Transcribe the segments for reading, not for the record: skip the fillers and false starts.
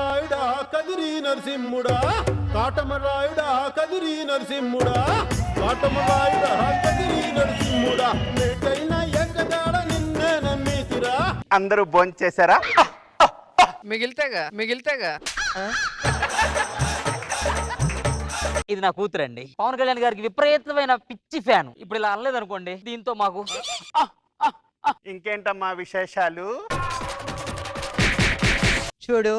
కాటమరాయుడా కదిరి నరసింహుడా, కాటమరాయుడా కదిరి నరసింహుడా, కాటమరాయుడా కదిరి నరసింహుడా, నేటైన ఎక్కడాడ నిన్నే నమ్మితిరా. అందరూ భోంచేశారా? మిగిలితేగా ఇది నా కూతురండి. పవన్ కళ్యాణ్ గారికి విపరీతమైన పిచ్చి ఫ్యాన్. ఇప్పుడు ఇలా అనలేదు అనుకోండి, దీంతో మాకు ఇంకేంటమ్మా విశేషాలు? చూడు,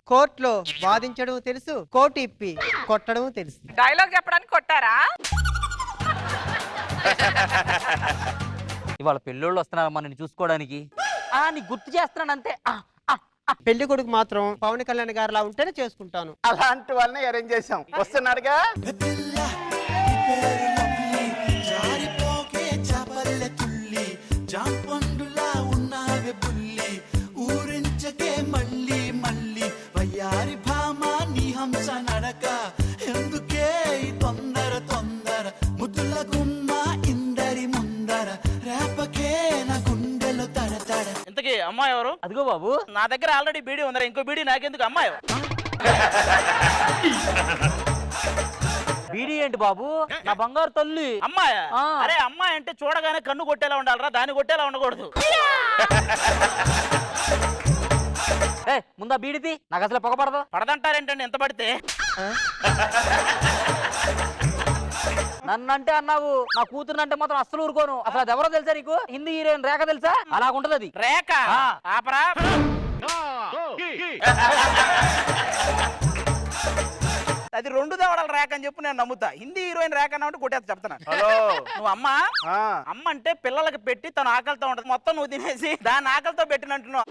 కోర్టులో వాదించడం తెలుసు, కోర్టు ఇప్పి కొట్టడం తెలుసు. డైలాగ్ చెప్పడానికి కొట్టారా? ఇవాళ పెళ్ళోళ్ళు వస్తున్నారు మనని చూసుకోవడానికి. నీకు గుర్తు చేస్తున్నాను అంతే. పెళ్లి కొడుకు మాత్రం పవన్ కళ్యాణ్ గారిలా ఉంటేనే చేసుకుంటాను. అలాంటి వాళ్ళని అరేంజ్ చేసాం. వస్తున్నారుగా. అమ్మాయి ఎవరు? అదిగో బాబు, నా దగ్గర ఆల్రెడీ బీడీ ఉందరా, ఇంకో బీడీ నాకెందుకు? అమ్మాయి బీడీ ఏంటి బాబు? నా బంగారు తల్లి. అమ్మాయి? అరే అమ్మాయి అంటే చూడగానే కన్ను కొట్టేలా ఉండాలరా, దాన్ని కొట్టేలా ఉండకూడదు. ముందా బీడిది, నాకు అసలు పొగపడదు. పడదంటారేంటండి ఎంత పడితే? నన్నంటే అన్నావు, నా కూతురు అంటే మాత్రం అస్సలు ఊరుకోను. అసలు అది ఎవరో తెలుసా నీకు? హిందీ హీరోయిన్ రేఖ తెలుసా? అలా ఉంటది అది. రేఖ? ఆపరా. అది 2 దవడల రేఖ అని చెప్పు నేను నమ్ముతా. హిందీ హీరోయిన్ రేఖ అన్న కొట్టేస్తా చెప్తున్నా. నువ్వు అమ్మ అమ్మ అంటే పిల్లలకి పెట్టి తన ఆకలితో ఉంటది, మొత్తం నువ్వు తినేసి దాని ఆకలితో పెట్టినట్టున్నావు.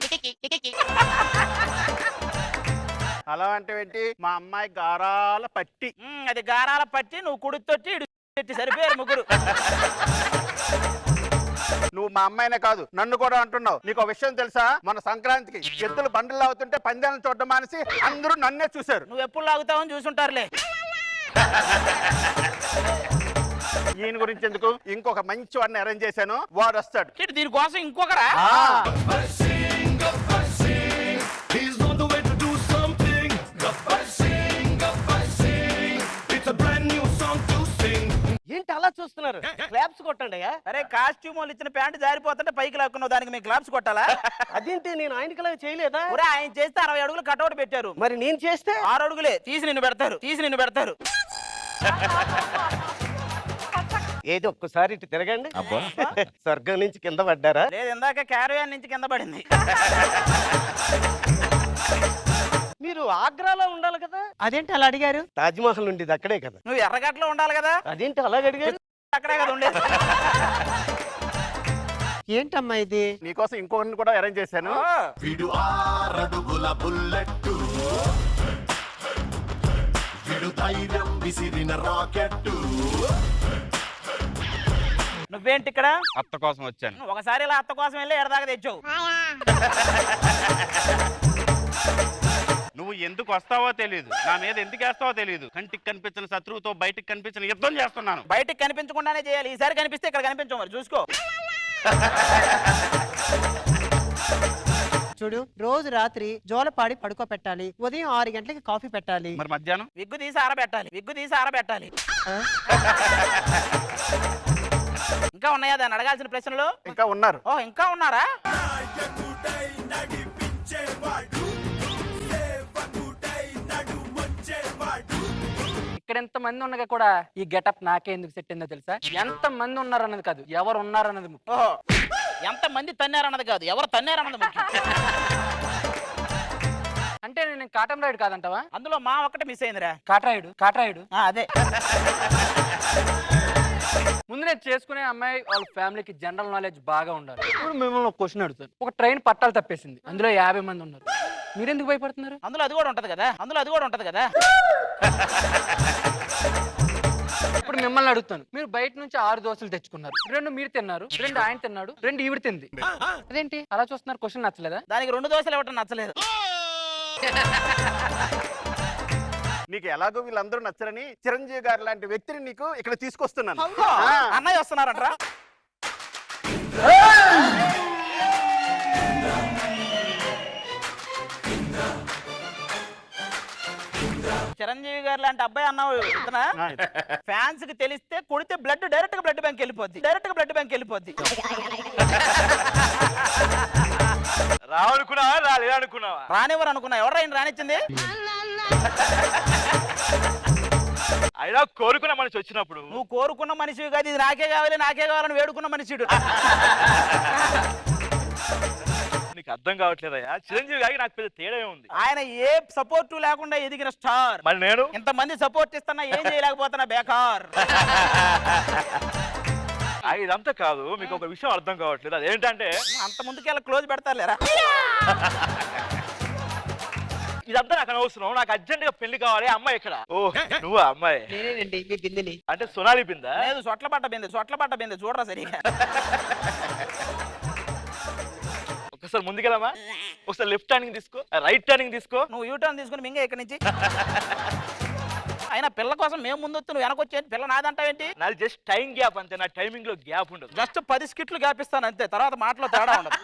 అలా అంటే ఏంటి? మా అమ్మాయి గారాల పట్టి. అది గారాల పట్టి, నువ్వు కుడితొచ్చి ఇటు సరిపోయారు ముగ్గురు. నువ్వు మా అమ్మాయినే కాదు నన్ను కూడా అంటున్నావు. నీకు ఒక విషయం తెలుసా? మన సంక్రాంతికి ఎద్దులు బండ్లు అవుతుంటే పందాలను చూడడం మానేసి అందరూ నన్నే చూశారు. నువ్వు ఎప్పుడు లాగుతావని చూసుంటారులే. ఈయన గురించి ఎందుకు, ఇంకొక మంచి వాడిని అరేంజ్ చేశాను, వాడు వస్తాడు. దీనికోసం ఇంకొకరా? ఏంటి అలా చూస్తున్నారు? క్లాప్స్ కొట్టండి. అరే కాస్ట్యూమ్ వాళ్ళు ఇచ్చిన ప్యాంట్ జారిపోతుంటే పైకి లాక్కున్నావు, దానికి మీకు క్లాప్స్ కొట్టాలా? అదేంటి, నేను ఆయనకి చేయలేదా? ఆయన చేస్తే 60 అడుగులు కటౌట్ పెట్టారు. మరి నేను చేస్తే 6 అడుగులే తీసి నిన్ను పెడతారు. ఏది ఒక్కసారి ఇటు తిరగండి. స్వర్గం నుంచి కింద పడ్డారా? లేదు, ఇందాక క్యారవాన్ నుంచి కింద పడింది. మీరు ఆగ్రాలో ఉండాలి కదా. అదేంటి అలా అడిగారు? తాజ్మహల్ ఉండేది అక్కడే కదా. నువ్వు ఎర్రగట్లో ఉండాలి కదా. అదేంటి అలాగ అడిగారు? అక్కడే కదా ఉండేది. ఏంటమ్మా ఇది? నీకోసం ఇంకొకరిని కూడా అరేంజ్ చేశాను. విడు 6 అడుగుల బుల్లెట్టు, విడు ధైర్యం విసిరిన రాకెట్టు. నువ్వేంటి ఇక్కడ? అత్త కోసం వచ్చాను. ఒకసారి ఇలా అత్త కోసం వెళ్ళి ఎడదాకా తెచ్చావు. నువ్వు ఎందుకు వస్తావో తెలియదు, నా మీద ఎందుకు వేస్తావో తెలియదు. కంటికి కనిపించిన శత్రువుతో బయటికి కనిపించిన యుద్ధం చేస్తున్నాను. బయటికి కనిపించకుండానే చేయాలి. ఈసారి కనిపిస్తే ఇక్కడ కనిపించవు, మరి చూసుకో. చూడు, రోజు రాత్రి జోలపాడి పడుకోబెట్టాలి, ఉదయం 6 గంటలకి కాఫీ పెట్టాలి. మరి మధ్యాహ్నం విగ్గు తీసి ఆరబెట్టాలి. ఇంకా ఉన్నాయా దాన్ని అడగాల్సిన ప్రశ్నలు? ఇంకా ఉన్నారు. ఇంకా ఉన్నారా? ఇక్కడ ఎంత మంది ఉండగా కూడా ఈ గెటప్ నాకే ఎందుకు సెట్ అయిందో తెలుసా? ఎంత మంది ఉన్నారన్నది కాదు, ఎవరు ఉన్నారన్నది ముఖ్యం. ఎంత మంది తన్నారన్నది కాదు, ఎవరు తన్నారన్నది ముఖ్యం. అంటే నేను కాటం రాయుడు కాదంటావా? అందులో మా ఒక్కటే మిస్ అయిందిరా. కాటరాయుడు అదే. ముందు నేను చేసుకునే అమ్మాయి వాళ్ళ ఫ్యామిలీకి జనరల్ నాలెడ్జ్ బాగా ఉండాలి. ఇప్పుడు మిమ్మల్ని ఒక క్వశ్చన్ అడుగుతాను. ఒక ట్రైన్ పట్టాలు తప్పేసింది, అందులో 50 మంది ఉన్నారు. మీరెందుకు భయపడుతున్నారు? అందులో అది కూడా ఉంటది కదా. ఇప్పుడు మిమ్మల్ని అడుగుతాను, మీరు బయట నుంచి 6 దోశలు తెచ్చుకున్నారు, 2 మీరు తిన్నారు, 2 ఆయన తిన్నాడు, 2 ఈవిడ తింది. అదేంటి అలా చూస్తున్నారు? క్వశ్చన్ నచ్చలేదా? దానికి 2 దోశలు ఇవ్వటం నచ్చలేదు. నీకు ఎలాగో వీళ్ళందరూ నచ్చరని చిరంజీవి గారు లాంటి వ్యక్తిని నీకు ఇక్కడ తీసుకొస్తున్నాను. అన్నయ్య వస్తున్నారంట్రా. చిరంజీవి గారు లాంటి అబ్బాయి అన్నావు ఇతనా ఫ్యాన్స్ కి తెలిస్తే కొడితే డైరెక్ట్ గా బ్లడ్ బ్యాంక్ వెళ్ళిపోద్ది రావనుకున్నావా రాలేదనుకున్నావా? రానివ్వరు అనుకున్నా. ఎవరు ఆయన రానిచ్చింది? అయినా కోరుకున్న మనిషి వచ్చినప్పుడు నువ్వు కోరుకున్న మనిషివి కాదు, ఇది నాకే కావాలని వేడుకున్న మనిషిడు. నీకు అర్థం కావట్లేదయ్యా, చిరంజీవి గారికి నాకు పెద్ద తేడా ఉంది. ఆయన ఏ సపోర్ట్ లేకుండా ఎదిగిన స్టార్. మరి నేను ఇంతమంది సపోర్ట్ ఇస్తున్నా ఏం చేయలేకపోతున్నా, బేకార్. ఇదంతా కాదు, మీకు ఒక విషయం అర్థం కావట్లేదు. అదేంటంటే అంత ముందుకెళ్ళ క్లోజ్ పెడతారులేరా. ఇదంతా నాకు అనవసరం, నాకు అర్జెంట్ గా పెళ్లి కావాలి. అమ్మాయి ఇక్కడ. ఓ నువ్వు అమ్మాయి? నేనేనండి మీ బిందుని. అంటే సొనాలి బిందా? లేదు, సొట్ల పట్ట బిందె చూడరా సరిగా. ఒకసారి ముందుకెళ్ళమా, ఒకసారి లెఫ్ట్ టర్నింగ్ తీసుకో, రైట్ టర్నింగ్ తీసుకో. నువ్వు యూటర్న్ తీసుకుని మింగే ఇక్కడి నుంచి. అయినా పిల్ల కోసం మేము ముందు వస్తు నువ్వు వెనకొచ్చేది, పిల్ల నాదంటావేంటి? నాది జస్ట్ టైం గ్యాప్ అంతే, నా టైమింగ్ లో గ్యాప్ ఉండదు. జస్ట్ 10 స్కిట్లు గ్యాప్ ఇస్తాను అంతే, తర్వాత మాటలో తేడా ఉండదు.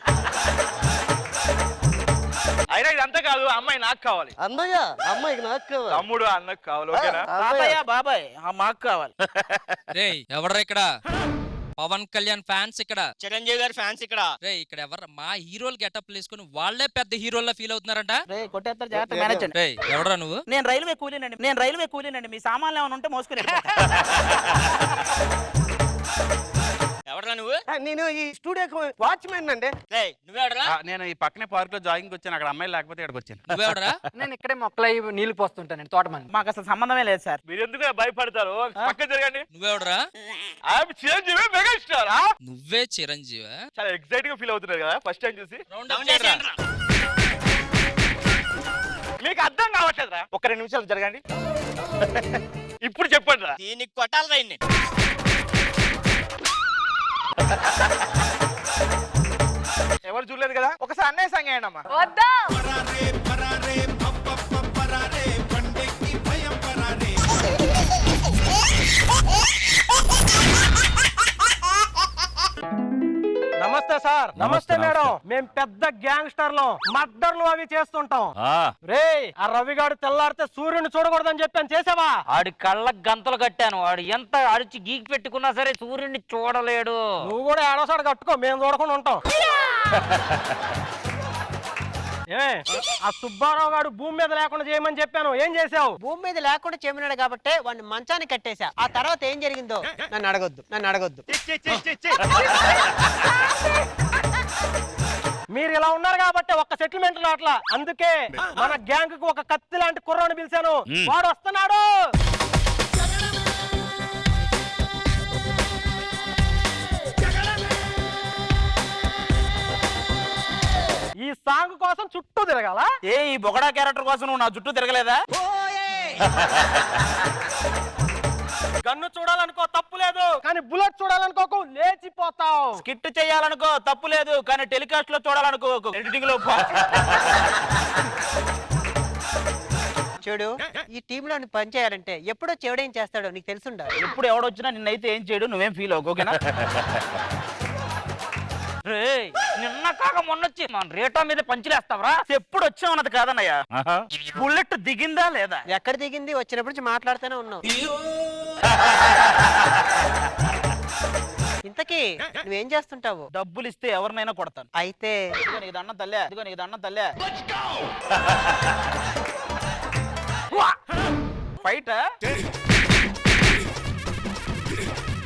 అయినా ఇదంతా కాదు, అమ్మాయి నాకు కావాలి. అన్నయ్య అమ్మాయికి నాకు కావాలి. తమ్ముడు అన్నకు కావాలి. ఓకేనా? తాతయ్య బాబాయ్ మాకు కావాలి. రేయ్ ఎవడ్రా ఇక్కడ? పవన్ కళ్యాణ్ ఫ్యాన్స్ ఇక్కడ, చిరంజీవి గారి ఫ్యాన్స్ ఇక్కడ. రే ఇక్కడ ఎవరు మా హీరోలు గెటప్ వేసుకుని వాళ్ళే పెద్ద హీరోల్లా ఫీల్ అవుతున్నారంట. రే కొట్టేస్తారు, జాగ్రత్త మేనేజ్. రే ఎవడ్రా నువ్వు? నేను రైల్వే కూలీనండి. మీ సామాన్లు ఏమైనా ఉంటే మోసుకుని. ఎవడరా నువ్వు? నేను ఈ స్టూడియోకి వాచ్మెన్ అండి. నువ్వెవడరా? నేను ఈ పక్కనే పార్క్ లో జాగింగ్ వచ్చాను, అక్కడ అమ్మాయి లేకపోతే ఇక్కడికి వచ్చాను. నువ్వెవడ్రా? నేను ఇక్కడే మొక్కలు నీళ్లు పోస్తుంటాను తోటమంది. మాకు అసలు సంబంధమే లేదు సార్. మీరు ఎందుకు భయపడతారు? పక్క జరగండి. నువ్వెవడ్రా? I'm Chiranjeevi megastar. నువ్వే చిరంజీవి? చాలా ఎక్సైట్ గా ఫీల్ అవుతున్నారు కదా ఫస్ట్ టైం చూసి. మీకు అర్థం కావట్లేదురా? ఒక 2 నిమిషాలు జరగండి. ఇప్పుడు చెప్పండి రా. దీనికి కొట్టాలి రైన్ని. ఎవరు చూడలేదు కదా, ఒకసారి అన్నయ్య సంగ అమ్మా. నమస్తే సార్. నమస్తే మేడం. మేము పెద్ద గ్యాంగ్స్టర్లు, మర్డర్లు అవి చేస్తుంటాం. రే ఆ రవిగాడు తెల్లారితే సూర్యుని చూడకూడదని చెప్పాను, చేసావా? ఆడి కళ్ళకు గంతలు కట్టాను, వాడు ఎంత అడిచి గీకి పెట్టుకున్నా సరే సూర్యుడిని చూడలేడు. నువ్వు కూడా ఏడోసారి కట్టుకో, మేము చూడకుండా ఉంటాం. ఆ సుబ్బారావు గారు భూమి మీద లేకుండా చేయమని చెప్పాను, ఏం చేసావు? భూమి మీద లేకుండా చేయమన్నాడు కాబట్టి వాడిని మంచాన్ని కట్టేశా. ఆ తర్వాత ఏం జరిగిందో నన్ను అడగొద్దు. మీరు ఇలా ఉన్నారు కాబట్టి ఒక్క సెటిల్మెంట్ రావట్లా, అందుకే మన గ్యాంగ్ కు ఒక కత్తి లాంటి కుర్రాన్ని పిలిచాను, వాడు వస్తున్నాడు. ఈ సాంగ్ కోసం చుట్టూ తిరగాల? ఈ బొగడా క్యారెక్టర్ కోసం నువ్వు నా చుట్టూ తిరగలేదా? గన్ను చూడాలనుకో తప్పు లేదు, కానీ బుల్లెట్ చూడాలనుకోకు లేచిపోతావు. స్కిట్ చేయాలనుకో తప్పు లేదు, కానీ టెలికాస్ట్ లో చూడాలనుకో ఎడిటింగ్ లో. చూడు, ఈ టీమ్ లో పని చేయాలంటే ఎప్పుడో చెవడేం చేస్తాడో నీకు తెలుసుండాలి. ఎప్పుడు ఎవడొచ్చినా నిన్నైతే ఏం చేయడు, నువ్వేం ఫీల్ అవ్వకు, ఓకేనా? నిన్న కాక మొన్నొచ్చి మన రేటా మీద పంచిలేస్తావరా? ఎప్పుడు వచ్చామన్నది కాదన్నయ్య, బుల్లెట్ దిగిందా లేదా? ఎక్కడ దిగింది? వచ్చినప్పటి నుంచి మాట్లాడుతూనే ఉన్నావు. ఇంతకీ నువ్వేం చేస్తుంటావు? డబ్బులు ఇస్తే ఎవరినైనా కొడతాను. అయితే నీకు దండం తల్లే. ఫైట్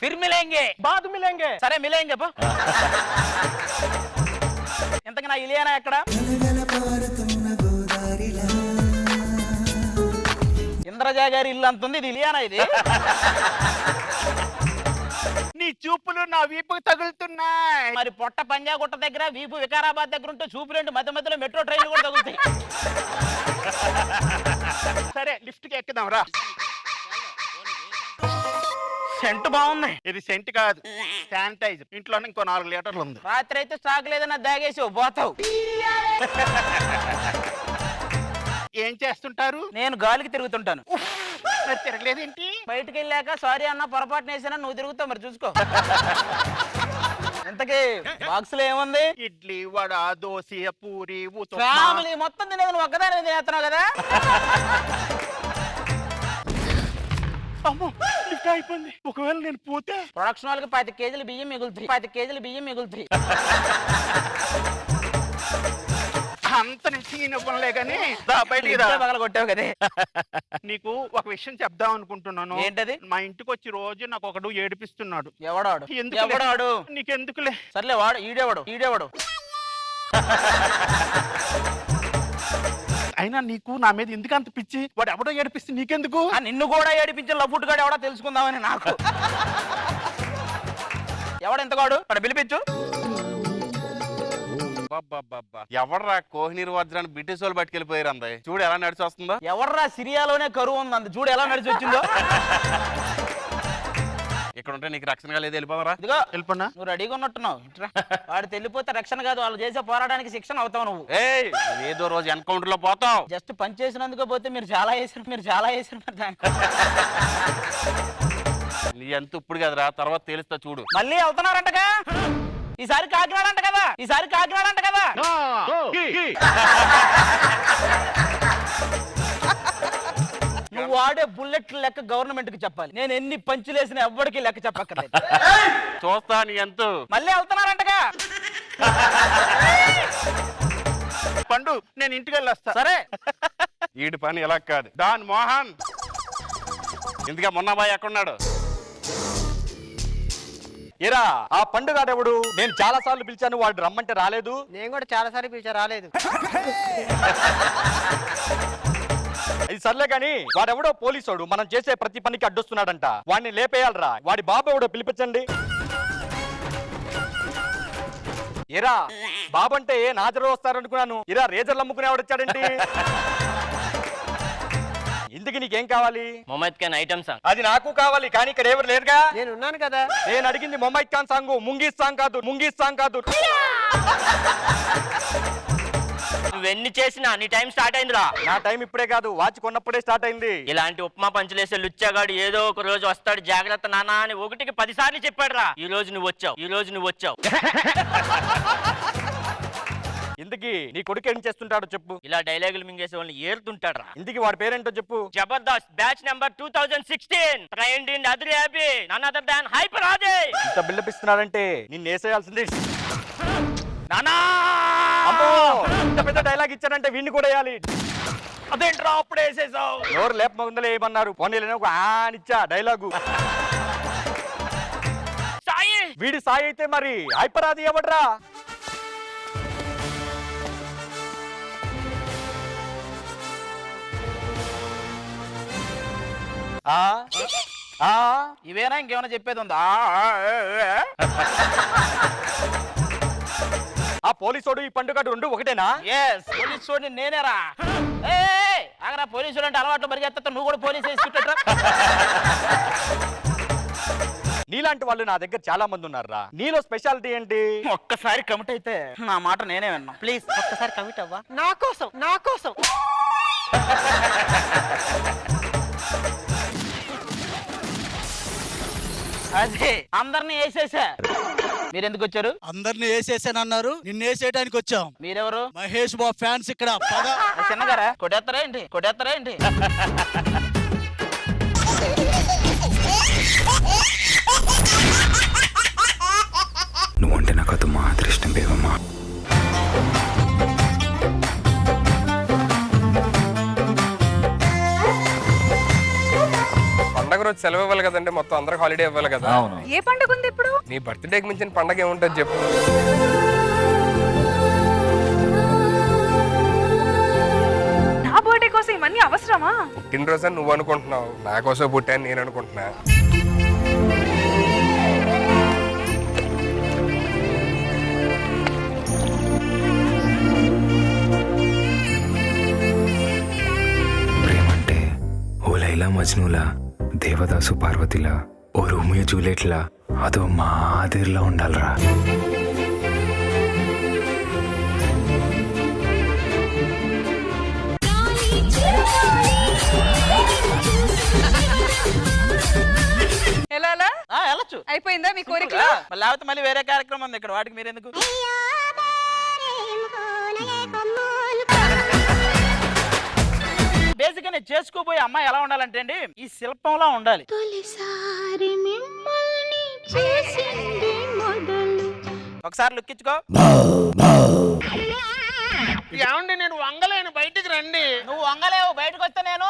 ఫిర్ మిలేంగే, బాదు మిలేంగే. సరే మిలేంగే. ఇంతకీ నా ఇలియానా ఎక్కడ? ఇంద్రజ గారి ఇల్లు అంతుంది, ఇది ఇలియానా? ఇది నీ చూపులు నా వీపుకు తగులుతున్నాయి. మరి పొట్ట పంజాగుట్ట దగ్గర, వీపు వికారాబాద్ దగ్గర ఉంటే చూపు రెండు మధ్యలో మెట్రో ట్రైన్లు కూడా తగులుతాయి. సరే లిఫ్ట్ కి ఎక్కుదాం రా. సెంట్ బాగుంది. ఇది సెంట్ కాదు, శానిటైజర్. ఇంట్లోనే ఇంకో 4 లీటర్లు ఉంది. రాత్రి అయితే స్టాక్ లేదన్నా దాగేసి పోతావు. ఏం చేస్తుంటారు? నేను గాలికి తిరుగుతుంటాను. మరి తిరగలేదేంటి? బయటికి వెళ్ళాక సారీ అన్న పొరపాటు వేసినా నువ్వు తిరుగుతావు, మరి చూసుకో. ఇంతకీ బాక్స్ లో ఏముంది? ఇడ్లీ, వడ, దోశ, పూరి, ఫ్యామిలీ మొత్తం తినేది నువ్వు ఒక్కదాని తినేస్తున్నావు కదా. అమ్మో లిఫ్ట్ అయిపోయింది. ఒకవేళ నేను పోతే ప్రొడక్షన్ వాళ్ళకి 10 కేజీలు బియ్యం మిగులుతాయి, 10 కేజీలు బియ్యం మిగులుతాయి. అంత నుంచి ఇవ్వలే కానీ బయటికి రా. పగల కొట్టావు కదే. నీకు ఒక విషయం చెప్దాం అనుకుంటున్నాను. ఏంటది? మా ఇంటికి వచ్చి రోజు నాకు ఒకడు ఏడిపిస్తున్నాడు. ఎవడాడు? ఎందుకులే? ఎవడాడు? నీకెందుకులే. సర్లే వాడు ఈడేవాడు. అయినా నీకు నా మీద ఎందుకు అంత పిచ్చి? వాడు ఎవడో ఏడిపిస్తే నీకెందుకు? నిన్ను కూడా ఏడిపించిన లఫుట్ గాడు ఎవడో తెలుసుకుందామని నాకు. ఎవడెంతగాడు అక్కడ పిలిపించు. ఎవర్రా కోహినీర్ వజ్రాన్ని బ్రిటిష్ వాళ్ళు పట్టుకెళ్ళిపోయారు అందాయి. చూడు ఎలా నడిచి వస్తుందో. ఎవర్రా సిరియాలోనే కరువు ఉంది అంది, చూడు ఎలా నడిచి వచ్చిందో. ఇక్కడ ఉంటే నీకు రక్షణగా లేదు, వెళ్ళిపోవరా? ఇదిగో వెళ్ళిపోనా? నువ్వు రెడీగా ఉన్నట్టున్నావు. వాడు తెలిపోతే రక్షణ కాదు, వాళ్ళు చేసే పోరాటానికి శిక్షణ అవుతావు నువ్వు. ఏయ్ ఏదో రోజు ఎన్కౌంటర్ లో పోతావు. జస్ట్ పని చేసినందుకు పోతే మీరు చాలా చేశారు మరి దానికి. నీ ఎంత ఇప్పుడు కదరా, తర్వాత తేలుస్తా చూడు. మళ్ళీ వెళ్తున్నారంటగా? ఈసారి కాకినాడ అంట కదా. నువ్వు వాడే బుల్లెట్ లెక్క గవర్నమెంట్ కి చెప్పాలి. నేను ఎన్ని పంచులేసిన ఎవ్వడికి లెక్క చెప్పక్కర్లేదు. చూస్తా నీ ఎంత. మళ్ళీ వెళ్తున్నారంటగా? పండు నేను ఇంటికి వెళ్ళొస్తా. సరే. వీడి పని ఎలా కాదు. డాన్ మోహన్ ఇందుగా మొన్నబాయ్ ఎక్కడున్నాడు? ఏరా ఆ పండుగాడెవడు? నేను చాలా సార్లు పిలిచాను, వాడు రమ్మంటే రాలేదు. నేను కూడా చాలా సార్లు పిలిచా, రాలేదు. ఇది సర్లే గాని వాడెవడో పోలీసోడు మనం చేసే ప్రతి పనికి అడ్డొస్తున్నాడంట. వాడిని లేపేయాలరా. వాడి బాబు ఎవడో పిలిపించండి. ఏరా బాబంటే నాజరు వస్తారనుకున్నాను. ఇరా రేజర్లు అమ్ముకునే వాడొచ్చాడండి. ఇందుకు నీకేం కావాలి? Mohammed Khan item song. అది నాకు కావాలి, కానీ ఇక్కడ ఎవరు లేరుగా. నేను ఉన్నాను కదా. నేను అడిగింది మొహమ్మద్ ఖాన్ సాంగ్, ముంగీస్ సాంగ్ కాదు. నువ్వెన్ని చేసినా నీ టైం స్టార్ట్ అయిందిరా. నా టైం ఇప్పుడే కాదు, వాచ్ కొన్నప్పుడే స్టార్ట్ అయింది. ఇలాంటి ఉప్మా పంచులేసే లుచ్చాగాడు ఏదో ఒక రోజు వస్తాడు, జాగ్రత్త నానా అని 1కి 10 సార్లు చెప్పాడు రా. ఈ రోజు నువ్వు వచ్చావు. ఇందుకి నీ కొడుకు ఏం చేస్తుంటాడో చెప్పు. ఇలా డైలాగులు మింగేసే వాళ్ళని ఏరుతుంటాడు రా. ఇందుకి వాడి పేరేంటో చెప్పు. Jabardasth batch number 2016 trained in other happy none other than hyper Ajay. ఇంత బిల్డప్ ఇస్తున్నాడంటే నిన్ను వేసేయాల్సింది. నానా అమ్మో ఇంత పెద్ద డైలాగ్ ఇచ్చాడంటే వీడిని కూడా వేయాలి. అదేంట్రా అప్పుడే వేసేసావు? ఎవరు లేపమందలే ఏమన్నారు? పోనీలేని ఒక ఆనిచ్చా డైలాగు. సాయి వీడి సాయి అయితే మరి హైపరాది ఎవడ్రా? ఇవేనా ఇంకేమైనా చెప్పేది ఉందా? ఆ పోలీసోడు ఈ పండుగ రెండు ఒకటేనా? పోలీసు నేనేరా. ఆగరా, పోలీసులు అంటే అలవాట్లు పరిగెత్తా, నువ్వు కూడా పోలీసు వేసుకుంటా. నీలాంటి వాళ్ళు నా దగ్గర చాలా మంది ఉన్నారా. నీలో స్పెషాలిటీ ఏంటి? ఒక్కసారి కమిట్ అయితే నా మాట నేనే విన్నా. ప్లీజ్ ఒక్కసారి కమిట్ అవ్వా, నా కోసం. అదే అందరినీ వేసేసా. మీరు ఎందుకు వచ్చారు? అందరిని వేసేసానన్నారు, నిన్ను వేసేయడానికి వచ్చాం. మీరెవరు? మహేష్ బాబు ఫ్యాన్స్ ఇక్కడ. చిన్నగారా కొట్టేస్తారా ఏంటి? నువ్వంటే నాకు అది మా అదృష్టం బేవమ్మా. పండగ రోజు సెలవు ఇవ్వాలి కదండి, మొత్తం అందరికి హాలిడే ఇవ్వాలి కదా. ఏ పండుగ ఉంది ఇప్పుడు? నీ బర్త్డేకి మించిన పండగ ఏముంటుంది చెప్పు. నా బర్త్డే కోసం ఇవన్నీ అవసరమా? పుట్టినరోజు అని నువ్వు అనుకుంటున్నావు, నా కోసం పుట్టాను నేను అనుకుంటున్నా. ప్రేమంటే ఓ లైలా మజ్నులా, దేవదాసు పార్వతిలా, ఓ రోమియో జూలియట్లా, అదో మాదిరిలా ఉండాలిరా. వెళ్ళొచ్చు. అయిపోయిందా మీ కోరికలు? లేకపోతే మళ్ళీ వేరే కార్యక్రమం ఉంది ఇక్కడ, వాటికి మీరు ఎందుకు? బేసిక్ నేను చేసుకోబోయే అమ్మాయి ఎలా ఉండాలంటే అండి ఈ శిల్పంలా ఉండాలి. ఒకసారి లుక్ ఇచ్చుకో. ఏమండి నేను వంగలేను, బయటికి రండి. నువ్వు వంగలేవు, బయటకు వస్తే నేను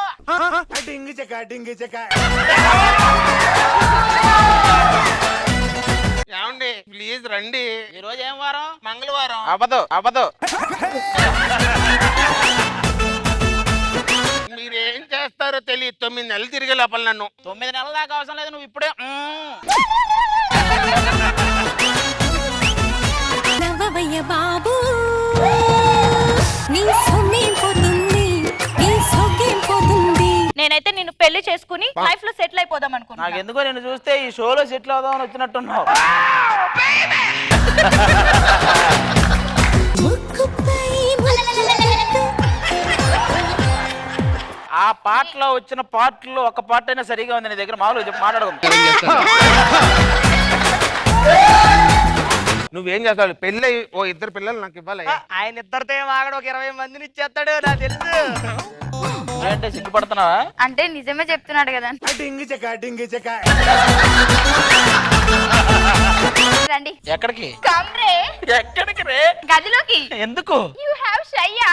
ఏమండి ప్లీజ్ రండి. ఈ రోజు ఏం వారం? మంగళవారం. అవ్వదు. మీరేం చేస్తారో తెలియదు. 9 నెలలు తిరిగే లోపల నన్ను 9 నెలల దాకా అవసరం లేదు, నువ్వు ఇప్పుడే బాబు నేనైతే నిన్ను పెళ్లి చేసుకుని లైఫ్ లో సెటిల్ అయిపోదాం అనుకున్నా. నాకు ఎందుకో నేను చూస్తే ఈ షోలో సెటిల్ అవుదామని వచ్చినట్టున్నావు. ఆ పాటలో వచ్చిన పాటల్లో ఒక పాట అయినా సరిగా ఉంది నీ దగ్గర, మామూలుగా చెప్పి మాట్లాడదు. నువ్వేం చేస్తావు? పెళ్ళి ఓ 2 పిల్లలు నాకు ఇవ్వాలి. ఆయన ఇద్దరితో ఏం ఆగడు, ఒక 20 మందిని ఇచ్చేస్తాడు నాకు తెలుసు. ఏంటంటే సిగ్గుపడుతున్నావా? అంటే నిజమే చెప్తున్నాడు కదా. రండి. ఎక్కడికి? కమ్రే. ఎక్కడికి రే? గదిలోకి. ఎందుకు? యు హావ్ షయ్యా.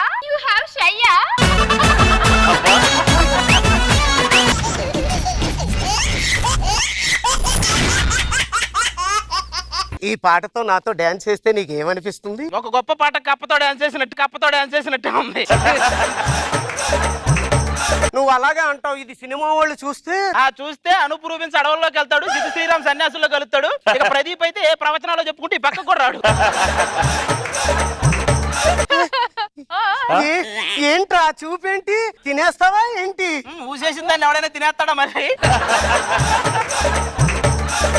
ఈ పాటతో నాతో డాన్స్ చేస్తే నీకు ఏమనిపిస్తుంది? ఒక గొప్ప పాట కప్పతో డాన్స్ చేసినట్టు ఉంది. నువ్వు అలాగే అంటావు. ఇది సినిమా వాళ్ళు చూస్తే చూస్తే అనూప్ రూబెన్స్ అడవుల్లోకి వెళ్తాడు, సిద్ధు శ్రీరామ్ సన్యాసుల్లో కలుస్తాడు. ఇక ప్రదీప్ అయితే ఏ ప్రవచనాలు చెప్పుకుంటే ఈ పక్క కూడా రాడు. ఏంట్రా చూపేంటి? తినేస్తావా ఏంటి? ఊసేసిన దాన్ని ఎవడైనా తినేస్తాడా మరి?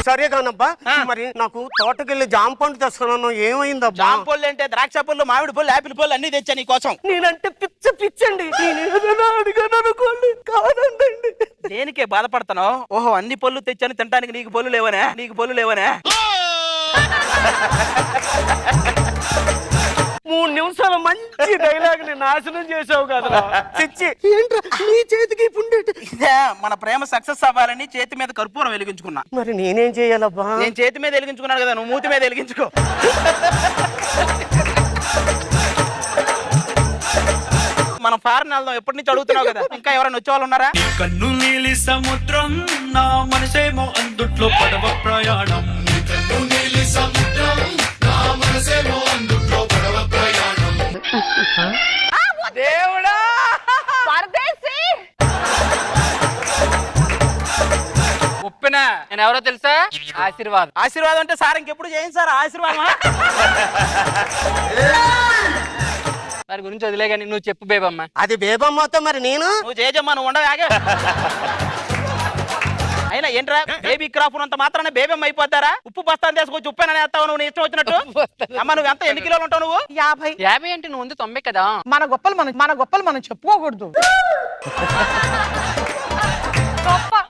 సరే కానబ్బా, మరి నాకు తోటకెళ్ళి జామ పండు తెస్తున్నాను, ఏమైందబ్బా? జామ పళ్ళు అంటే ద్రాక్ష పళ్ళు, మామిడి పళ్ళు, యాపిల్ పళ్ళు అన్ని తెచ్చా నీ కోసం. నేనంటే పిచ్చండి. అడిగాను అనుకోండి, కాదండి. దేనికే బాధపడుతున్నావు? ఓహో, అన్ని పళ్ళు తెచ్చాను తినడానికి, నీకు పళ్ళు లేవనే? 3 నిమిషాలు మంచి డైలాగ్ ని నాశనం చేసావు కదా. ఏంట్రా నీ చేతికి ఇదే మన ప్రేమ సక్సెస్ అవ్వాలని చేతి మీద కర్పూరం వెలిగించుకున్నా. మరి నేనేం చేయాలబ్బా? నేను చేతి మీద వెలిగించుకున్నాను కదా, నువ్వు మూతి మీద వెలిగించుకో. మనం ఫారెన్ వెళ్దాం, ఎప్పటి నుంచి అడుగుతున్నావు కదా. ఇంకా ఎవరైనా వచ్చే వాళ్ళు ఉన్నారా? కన్ను నీలి సముద్రం, నా మనసేమో అందుట్లో పడవ ప్రయాణం. దేవుడా, ఉప్పిన నేను ఎవరో తెలుసా? ఆశీర్వాదం అంటే సార్ ఇంకెప్పుడు చేయండి సార్ ఆశీర్వాదం. దాని గురించి వదిలే కానీ నువ్వు చెప్పు బేబమ్మ. అది బేబమ్మతో మరి నేను? నువ్వు చేయజమ్మా, నువ్వు ఉండవు. అయినా ఏంట్రా బేబీ క్రాప్ అంత మాత్రాన్ని బేబీ అయిపోతారా? ఉప్పు బస్తాను తీసుకొచ్చి ఉప్పేనని వేస్తావు నువ్వు, నీ ఇష్టం వచ్చినట్టు. అమ్మ నువ్వు ఎంత, ఎన్ని కిలోలు ఉంటావు నువ్వు? 50 అంటే నువ్వు ఉంది 90 కదా. మన గొప్పలు మనం చెప్పుకోకూడదు.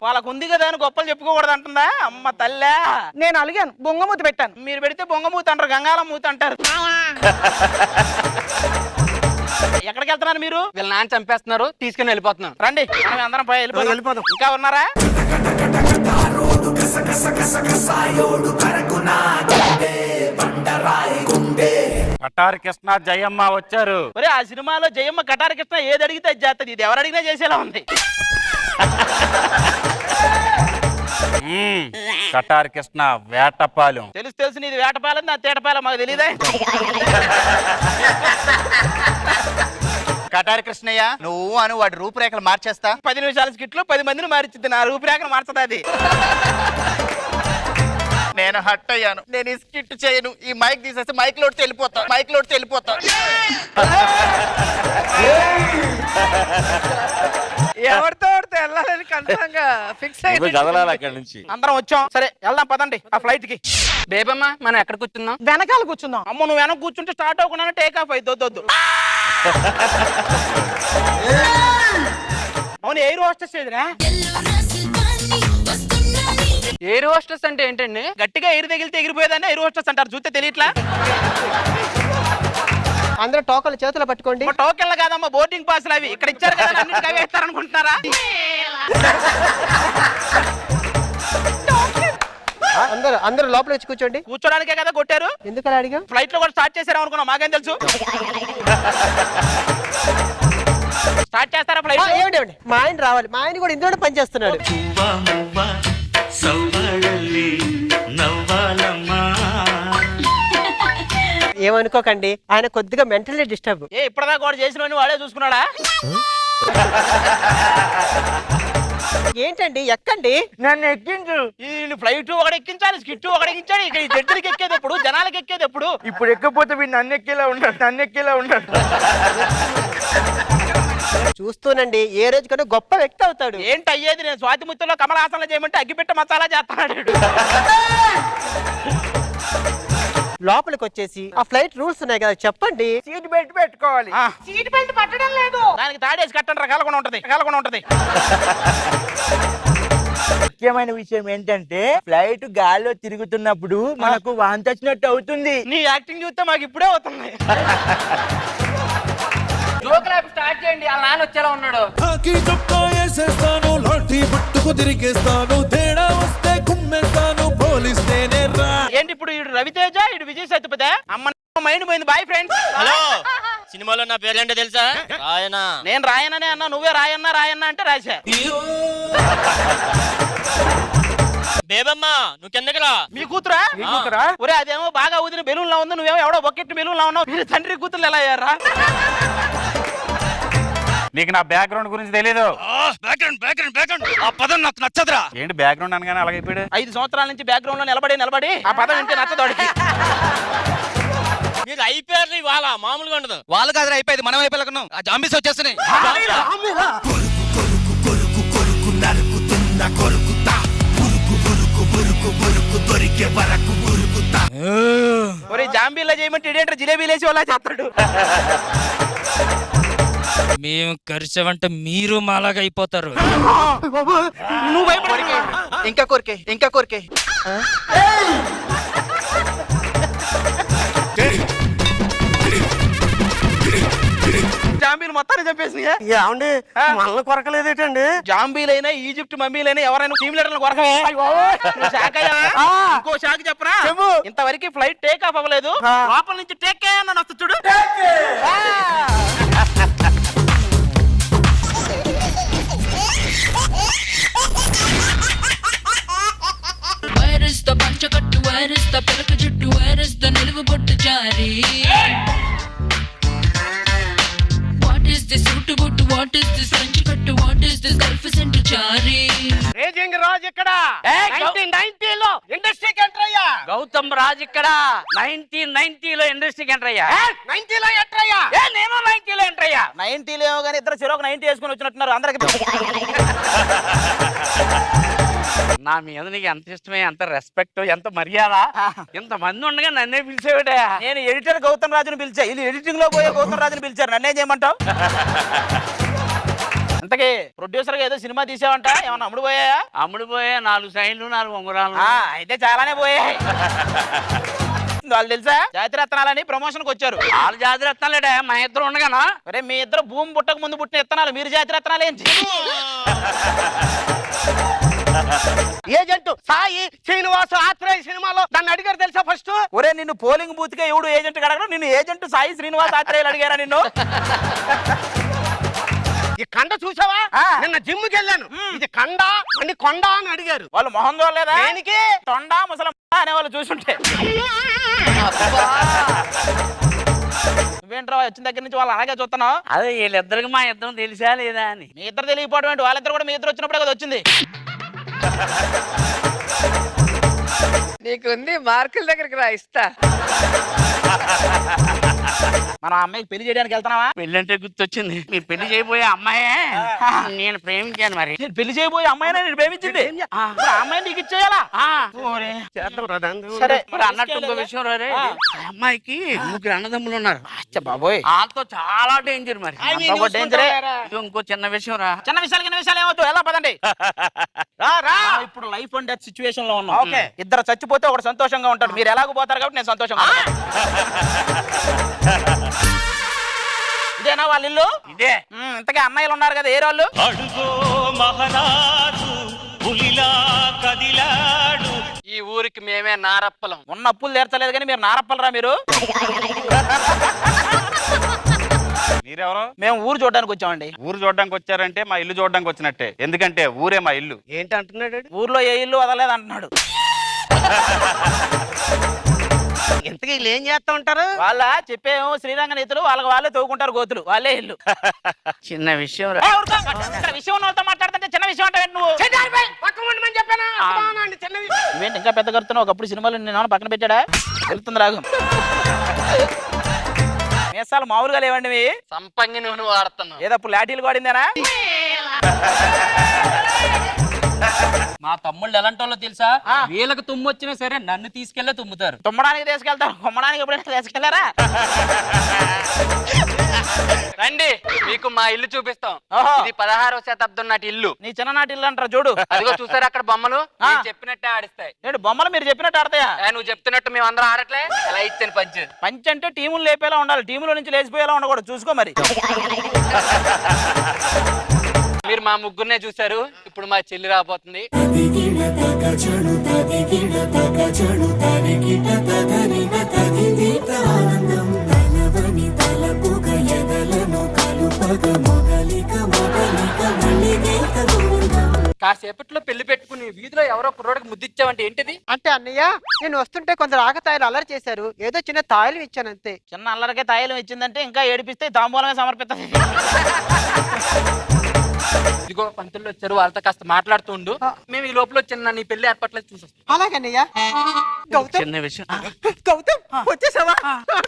వాళ్ళకు ఉంది కదా అని గొప్పలు చెప్పుకోకూడదు అంటుందా? అమ్మ తల్లే, నేను అలిగాను, బొంగమూతి పెట్టాను. మీరు పెడితే బొంగమూతి అంటారు, గంగాళం మూతి అంటారు. ఎక్కడికి వెళ్తున్నారు మీరు? వీళ్ళ నాన్న చంపేస్తున్నారు, తీసుకుని వెళ్ళిపోతున్నాను. రండి మనం అందరం పోయి వెళ్ళిపోదాం. ఇంకా ఉన్నారా? కటారి కృష్ణ జయమ్మ వచ్చారు. ఒరే, ఆ సినిమాలో జయమ్మ కటారి కృష్ణ ఏది అడిగితే అది చేస్తుంది. ఇది ఎవరు అడిగినా చేసేలా ఉంది. కటారి కృష్ణ వేటపాలెం. తెలుసు నీది వేటపాలెం, నా తేటపాలెం మాకు తెలియదా? కటారి కృష్ణయ్య, నువ్వు అని వాడి రూపురేఖలు మార్చేస్తా. 10 నిమిషాల స్కిట్లు 10 మందిని మారిచ్చింది, నా రూపురేఖలు మార్చదా అది? నేను హట్ అయ్యాను. నేను ఈ స్కిట్ చేయను. ఈ మైక్ తీసేసి మైక్ లోడ్ వెళ్ళిపోతా. ఎవరితో వెళ్ళాలని కన్ఫర్మ్ గా ఫిక్స్ అయ్యి అక్కడి నుంచి అందరం వచ్చాం. సరే వెళ్దాం పదండి ఆ ఫ్లైట్ కి. బేబమ్మ మనం ఎక్కడ కూర్చుందాం? వెనకాల కూర్చుందాం. అమ్మ నువ్వు వెనక కూర్చుంటే స్టార్ట్ అవ్వకుండా టేక్ ఆఫ్ అయిద్దు. అవును, ఎయిర్ హోస్టెస్ ఏదిరా? ఎయిర్ హోస్టెస్ అంటే ఏంటండి? గట్టిగా ఎయిర్ తగిలితే ఎగిరిపోయేదాన్ని ఎయిర్ హోస్టెస్ అంటారు. చూస్తే తెలియట్లా? అందరూ టోకన్లు చేతులు పట్టుకోండి. టోకెన్లు కాదమ్మా, బోర్డింగ్ పాస్లు అవి. ఇక్కడ ఇచ్చారు కదా, అన్నిటికీ అవి వేస్తారనుకుంటా. అనుకుంటున్నారా? అందరూ లోపల వచ్చి కూర్చోండి. కూర్చోడానికే కదా కొట్టారు. ఎందుకు అలా అడిగా? ఫ్లైట్ లో కూడా స్టార్ట్ చేశారు అనుకున్నాం, మాకేం తెలుసు. స్టార్ట్ చేస్తారా ఫ్లైట్? ఏమిటి మా ఆయన రావాలి, మా ఆయన కూడా ఇందులో పని చేస్తున్నాడు. ఏమనుకోకండి, ఆయన కొద్దిగా మెంటల్లీ డిస్టర్బ్. ఇప్పటిదాకా కూడా చేసిన వాడే చూసుకున్నాడా? ఏంటండి ఎక్కండి. నన్ను ఎక్కించు. ఈ ఫ్లైట్ ఒకటి ఎక్కించాలి, స్కిట్ ఒకటి ఎక్కించాలి. ఇక్కడ ఈ జడ్జిలకి ఎక్కేది ఎప్పుడు, జనాలకి ఎక్కేది ఎప్పుడు? ఇప్పుడు ఎక్కపోతే వీడు నన్ను ఎక్కేలా ఉన్నాడు. చూస్తూనండి, ఏ రోజు కన్నా గొప్ప వ్యక్తి అవుతాడు. ఏంటి అయ్యేది? నేను స్వాతి ముత్యంలో కమల హాసన్లో చేయమంటే అగ్గిపెట్ట మసాలా చేస్తున్నాడు. లోపలికి వచ్చేసి ఆ ఫ్లైట్ రూల్స్ ఉన్నాయి కదా చెప్పండి. సీట్ బెల్ట్ పెట్టుకోవాలి. సీట్ బెల్ట్ పట్టడం లేదు. దానికి తాడేసి కట్టండి, రకాలకుండా ఉంటది. ముఖ్యమైన విషయం ఏంటంటే ఫ్లైట్ గాల్లో తిరుగుతున్నప్పుడు మనకు వాంతి వచ్చినట్టు అవుతుంది. నీ యాక్టింగ్ చూస్తే మాకు ఇప్పుడే అవుతుంది. స్టార్ట్ చేయండి. ఆ నాన్న వచ్చేలా ఉన్నాడు. ఏంటి ఇప్పుడు ఇడు రవితేజ, ఇడు విజయ్ సేతుపతి? అమ్మ మైండ్ పోయింది. Bye friends. హలో, సినిమాలో నా పేరేంటో తెలుసా? రాయన. నేను రాయననే అన్నా, నువ్వే రాయన్నా అంటే రాశా. బేబమ్మా నువ్వు కిందకిరా. మీ కూతురా? ఒరే అదేమో బాగా ఊదిన బెలూన్ లా ఉంది, నువ్వేమో ఎవడో బొక్కెట్ బెలూన్ లా ఉన్నావు. మీరు తండ్రి కూతురు ఎలా అయ్యారా? నీకు నా బ్యాక్గ్రౌండ్ గురించి తెలీదు. బ్యాక్గ్రౌండ్ ఆ పదం నాకు నచ్చదురా. ఏంటి బ్యాక్గ్రౌండ్ అనగానే అలాగైపోయాడు? 5 సంవత్సరాల నుంచి బ్యాక్గ్రౌండ్ లో నిలబడి ఆ పదం ఇంటే నచ్చదు. మీరు అయిపోయారు ఇవాళ, మామూలుగా ఉండదు. వాళ్ళు కాదు అయిపోయింది, మనం అయిపోయాలనుకున్నాం. ఆ జాంబీస్ వచ్చేస్తున్నాయి. ఒరే జాంబీలా చేయమంటే ఇదేంటో జిలేబీలేసి వాళ్ళ చేస్తాడు. మేము ఖర్చవంటే మీరు మాలాగా అయిపోతారు. నువ్వు భయపడి ఇంకా కోరికే. జాంబీలు మొత్తాన్ని చంపేసి మనల్ని కొరకలేదేటండి? జాంబీలైనా ఈజిప్ట్ మమ్మీలైనా ఎవరైనా టీమ్ లీడర్లు కొరకమే. ఇంకో షాక్ చెప్పరా? ఇంతవరకు ఫ్లైట్ టేక్ ఆఫ్ అవ్వలేదు, లోపల నుంచి టేక్ అని వస్తుంది చూడు. వైరస్ తో పంచకట్టు, వైరస్ తో పిలక జుట్టు, వైరస్ తో నిలువు బొట్టు జారి. What is this సూటు బొట్టు? What is this పంచకట్టు? What is this Gulf scent జారి? రేజింగ్ రాజ్ ఇక్కడ 1990లో ఇండస్ట్రీకి ఎంటర్ అయ్యా. గౌతమ్ రాజ్ ఇక్కడ 1990లో ఇండస్ట్రీకి ఎంటర్ అయ్యా. 90లో ఎంటర్ అయ్యా. నేను 90లో ఎంటర్ అయ్యా. 90లో ఏమో కానీ ఇద్దరు చెరొక 90 వేసుకుని వచ్చినట్టున్నారు అందరికి. నా మీద నీకు ఎంత ఇష్టమే, ఎంత రెస్పెక్ట్, ఎంత మర్యాద. ఇంత మంది ఉండగా నన్నే పిలిచేవాడే. నేను ఎడిటర్ గౌతమ్ రాజుని పిలిచా, వీళ్ళు ఎడిటింగ్ లో పోయే గౌతమ్ రాజుని పిలిచారు. నన్నేం చేయమంటావు? ఇంతకీ ప్రొడ్యూసర్ గా ఏదో సినిమా తీసావంట, ఏమన్నా అమ్ముడు పోయా? అమ్ముడు పోయా 4 సైన్లు 4 ఉంగరాలు. అయితే చాలానే పోయాయి. వాళ్ళు తెలుసా జాతి రత్నాలని ప్రమోషన్ కి వచ్చారు. వాళ్ళు జాతి రత్నాలేడా? మా ఇద్దరు ఉండగానా? అరే మీ ఇద్దరు భూమి పుట్టక ముందు పుట్టిన ఇత్తనాలు, మీరు జాతి రత్నాలు ఏంటి? ఏజెంట్ సాయి శ్రీనివాస్ ఆత్రేయ సినిమాలో దాన్ని అడిగారు తెలుసా ఫస్ట్? ఒరే నిన్ను పోలింగ్ బూత్ గా ఎవడు ఏజెంట్ అడగడం, నిన్ను ఏజెంట్ సాయి శ్రీనివాస్ ఆత్రేయులు అడిగారా నిన్ను? ఈ కండ చూసావా? నిన్న జిమ్ కి వెళ్ళాను, ఇది కండ అని కొండ అని అడిగారు. వాళ్ళు మొహం చూడలేదా? దేనికి? తొండా ముసలం అనే వాళ్ళు చూసుంటే. నువ్వేంట్రా వచ్చిన దగ్గర నుంచి వాళ్ళు అలాగే చూస్తున్నావు? అదే వీళ్ళిద్దరికి మా ఇద్దరం తెలిసా లేదా అని. మీ ఇద్దరు తెలియకపోవడం ఏంటి? వాళ్ళిద్దరు కూడా మీ ఇద్దరు వచ్చినప్పుడే కదా వచ్చింది. నీకుంది మార్కుల దగ్గరికి రా, ఇస్తా. మనం అమ్మాయికి పెళ్లి చేయడానికి వెళ్తున్నావా? పెళ్లి అంటే గుర్తొచ్చింది. మీరు పెళ్లి చేయబోయే అమ్మాయే నేను ప్రేమించాను. మరి నేను పెళ్లి చేయబోయే అమ్మాయినా నేను ప్రేమించింది. అమ్మాయిని నీకు ఇచ్చేయాలా? సరే మరి అన్నట్టు ఇంకో విషయం రే, అమ్మాయికి 3 అన్నదమ్ములు ఉన్నారు. బాబోయ్, వాళ్ళతో చాలా డేంజర్. మరి డేంజరే. ఇంకో చిన్న విషయం రా. చిన్న విషయాలు ఏమవుతావు? ఎలా పదండి. ఇప్పుడు లైఫ్ అండ్ డెత్ సిచ్యువేషన్ లో ఉన్నాం. ఇద్దరు చచ్చిపోతే ఒకటి సంతోషంగా ఉంటాడు. మీరు ఎలాగో పోతారు కాబట్టి నేను సంతోషంగా. ఇదేనా వాళ్ళ ఇల్లు? ఇదే. ఇంతకీ అన్నయ్యలు ఉన్నారు కదా, ఏ వాళ్ళు? అడుగో మహారాజు పులిలా కదిలాడు. ఈ ఊరికి మేమే నారప్పలం. ఉన్న అప్పులు తీర్చలేదు కానీ మీరు నారప్పలరా మీరు? మీరెవరు? మేము ఊరు చూడడానికి వచ్చామండి. ఊరు చూడడానికి వచ్చారంటే మా ఇల్లు చూడడానికి వచ్చినట్టే, ఎందుకంటే ఊరే మా ఇల్లు. ఏంటి అంటున్నాడు? ఊర్లో ఏ ఇల్లు వదలలేదు అంటున్నాడు. ఇంతకీ వీళ్ళు ఏం చేస్తా ఉంటారు? వాళ్ళ చెప్పేమో శ్రీరంగ నీతులు, వాళ్ళే తవ్వుకుంటారు గోతులు, వాళ్ళే ఇల్లు. చిన్న విషయం విషయం ఉన్న వాళ్ళతో మాట్లాడుతుంటే చిన్న విషయం అంటే నువ్వు నువ్వేంటి ఇంకా పెద్ద కడుతున్నావు? ఒకప్పుడు సినిమాలు నేను పక్కన పెట్టాడా? వెళ్తుంది రాగు. మీసాలు మామూలుగా లేవండి మీ. సంపంగి నూనె వాడుతున్నావు. ఏదో అప్పుడు లాఠీలు వాడిందేనా? మా తమ్ముళ్ళు ఎలాంటి వాళ్ళో తెలుసా? వీళ్ళకి తుమ్ము వచ్చినా సరే నన్ను తీసుకెళ్లే తుమ్ముతారు. తుమ్మడానికి తీసుకెళ్తారు, కొమ్మడానికి ఎప్పుడైనా తీసుకెళ్లారా? రండి, మీకు మా ఇల్లు చూపిస్తాం. ఓహో. ఇది 16వ శతాబ్దం నాటి ఇల్లు. నీ చిన్ననాటి ఇల్లు అంటారు చూడు. అదిగో చూసారు అక్కడ బొమ్మలు? నేను చెప్పినట్టే ఆడిస్తాయి. ఏంటి బొమ్మలు మీరు చెప్పినట్టు ఆడతాయా? నువ్వు చెప్తున్నట్టు మేము అందరం ఆడట్లే. ఎలా ఇచ్చాను పంచ్. పంచ్ అంటే టీములు లేపేలా ఉండాలి, టీముల నుంచి లేచిపోయేలా ఉండకూడదు. చూసుకో మరి. మీరు మా ముగ్గురునే చూసారు, ఇప్పుడు మా చెల్లి రాబోతుంది. కాసేపట్లో పెళ్లి పెట్టుకుని వీధిలో ఎవరో కుర్రోడికి ముద్దిచ్చావంటే ఏంటిది? అంటే అన్నయ్య, నేను వస్తుంటే కొందరు ఆకతాయిలు అల్లరి చేశారు, ఏదో చిన్న తాయిలు ఇచ్చాను అంతే. చిన్న అల్లరికే తాయిలం ఇచ్చిందంటే ఇంకా ఏడిపిస్తే తాంబూలమే సమర్పిస్తుంది. ఇదిగో పంతుల్లో వచ్చారు, వాళ్ళతో కాస్త మాట్లాడుతూ ఉండు. మేము ఈ లోపల చిన్న నీ పెళ్లి ఏర్పాట్లేదు చూసొస్తాం. అలాగన్నయ్య. గౌతమ్, చిన్న విషయం. గౌతమ్ వచ్చేసావా?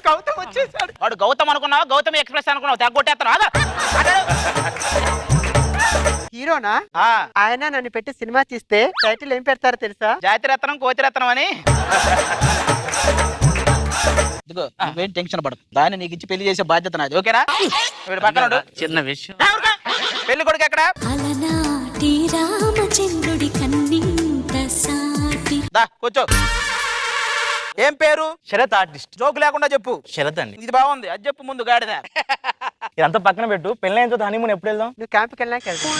గౌతమ్ వచ్చేసాడు. వాడు గౌతమ్ అనుకున్నావా, గౌతమ్ ఎక్స్ప్రెస్ అనుకున్నావు? తెగొట్టేస్తాను. హీరోనా? ఆయన నన్ను పెట్టి సినిమా తీస్తే టైటిల్ ఏం పెడతారో తెలుసా? జాతిరత్నం కోతిరత్నం అని. ఇదిగో నువ్వేం టెన్షన్ పడదు, దాన్ని నీకు ఇచ్చి పెళ్లి చేసే బాధ్యత నాది. ఓకేనా? వీడు పక్కన ఉండు. చిన్న విషయం. పెళ్లి కొడుకు ఎక్కడ? అలనాటి రామచంద్రుడి కన్నింత సాటి. దా కూర్చో. ఏం పేరు? శరత్ ఆర్టిస్ట్. జోకు లేకుండా చెప్పు. శరత్ అండి. ఇది బాగుంది, అది చెప్పు ముందు గాడిద. ఇదంతా పక్కన పెట్టు, పెళ్ళైన తర్వాత హనీమూన్ ఎప్పుడు వెళ్దాం? నువ్వు క్యాంప్కి వెళ్ళాక వెళ్తావు.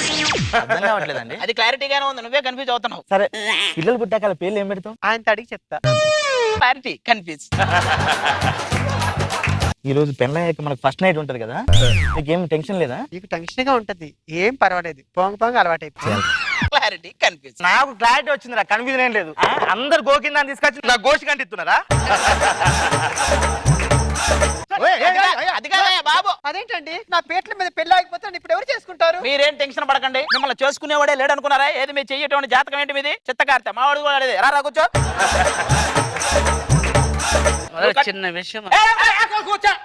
అర్థం కావట్లేదండి. అది క్లారిటీగానే ఉంది, నువ్వే కన్ఫ్యూజ్ అవుతున్నావు. సరే, పిల్లలు పుట్టాక వాళ్ళ పేర్లు ఏం పెడతాం? ఆయనతో అడిగి చెప్తా. Clarity confuse. ఈ రోజు పెళ్ళయ్యాక మనకు ఫస్ట్ నైట్ ఉంటది కదా, నీకేం టెన్షన్ లేదా? నీకు టెన్షన్ గా ఉంటది, ఏం పర్వాలేదు, పోంగ పోంగ అలవాటు అయిపోయింది. Clarity confuse. నాకు క్లారిటీ వచ్చింది, నాకు కన్ఫ్యూజన్ ఏం లేదు. అందరు గోకిందని తీసుకొచ్చి నా గోషి కంటిస్తున్నారా? అది కాదయ్యా బాబు. అదేంటండి, నా పేట్ల మీద పెళ్లి ఆగిపోతే ఇప్పుడు ఎవరు చేసుకుంటారు? మీరేం టెన్షన్ పడకండి, మిమ్మల్ని చేసుకునేవాడే లేడు అనుకున్నారా? ఏది మీరు చెయ్యేటువంటి జాతకం ఏంటి మీది? చిత్తకార్తె. మావాడు కూడా అడిగేది. రా కూర్చో. చిన్న విషయం.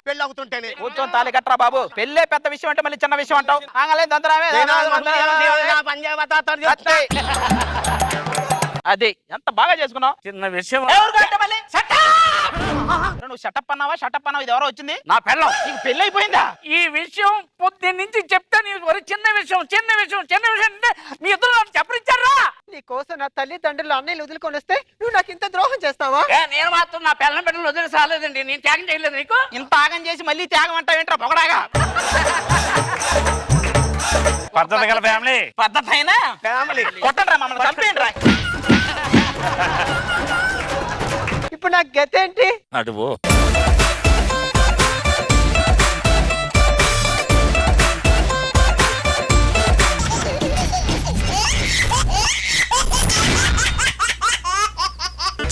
పెళ్లి అవుతుంటేనే కూర్చొని తాళి కట్టరా బాబు. పెళ్ళే పెద్ద విషయం అంటే మళ్ళీ చిన్న విషయం అంటావు. అది ఎంత బాగా చేసుకున్నావు. చిన్న విషయం. నువ్వు షటప్ అన్నావా? షటప్ అన్నావు. ఇది ఎవరో వచ్చింది? నా పెళ్ళం. నీకు పెళ్లి అయిపోయిందా? ఈ విషయం పొద్దున్న నుంచి చెప్తాను. చిన్న విషయం చిన్న విషయం చిన్న విషయం అంటే మీ ఇద్దరు నాకు చెప్పరిచ్చారా? నీ కోసం నా తల్లిదండ్రులు అన్నయ్యలు వదులుకొని వస్తే నువ్వు నాకు ఇంత ద్రోహం చేస్తావా? నేను మాత్రం నా పిల్లల బిడ్డలు వదిలి సాలేదండి. నేను త్యాగం చేయలేదు నీకు. ఇంత ఆగం చేసి మళ్ళీ త్యాగం అంటావు ఏంట్రా పొగడాగా? పద్ధతి గల ఫ్యామిలీ. పద్ధతి అయినా ఫ్యామిలీ. కొట్టండి రా, మమ్మల్ని చంపేయండి రా. ఇప్పుడు నాకు గతి ఏంటి? అటువో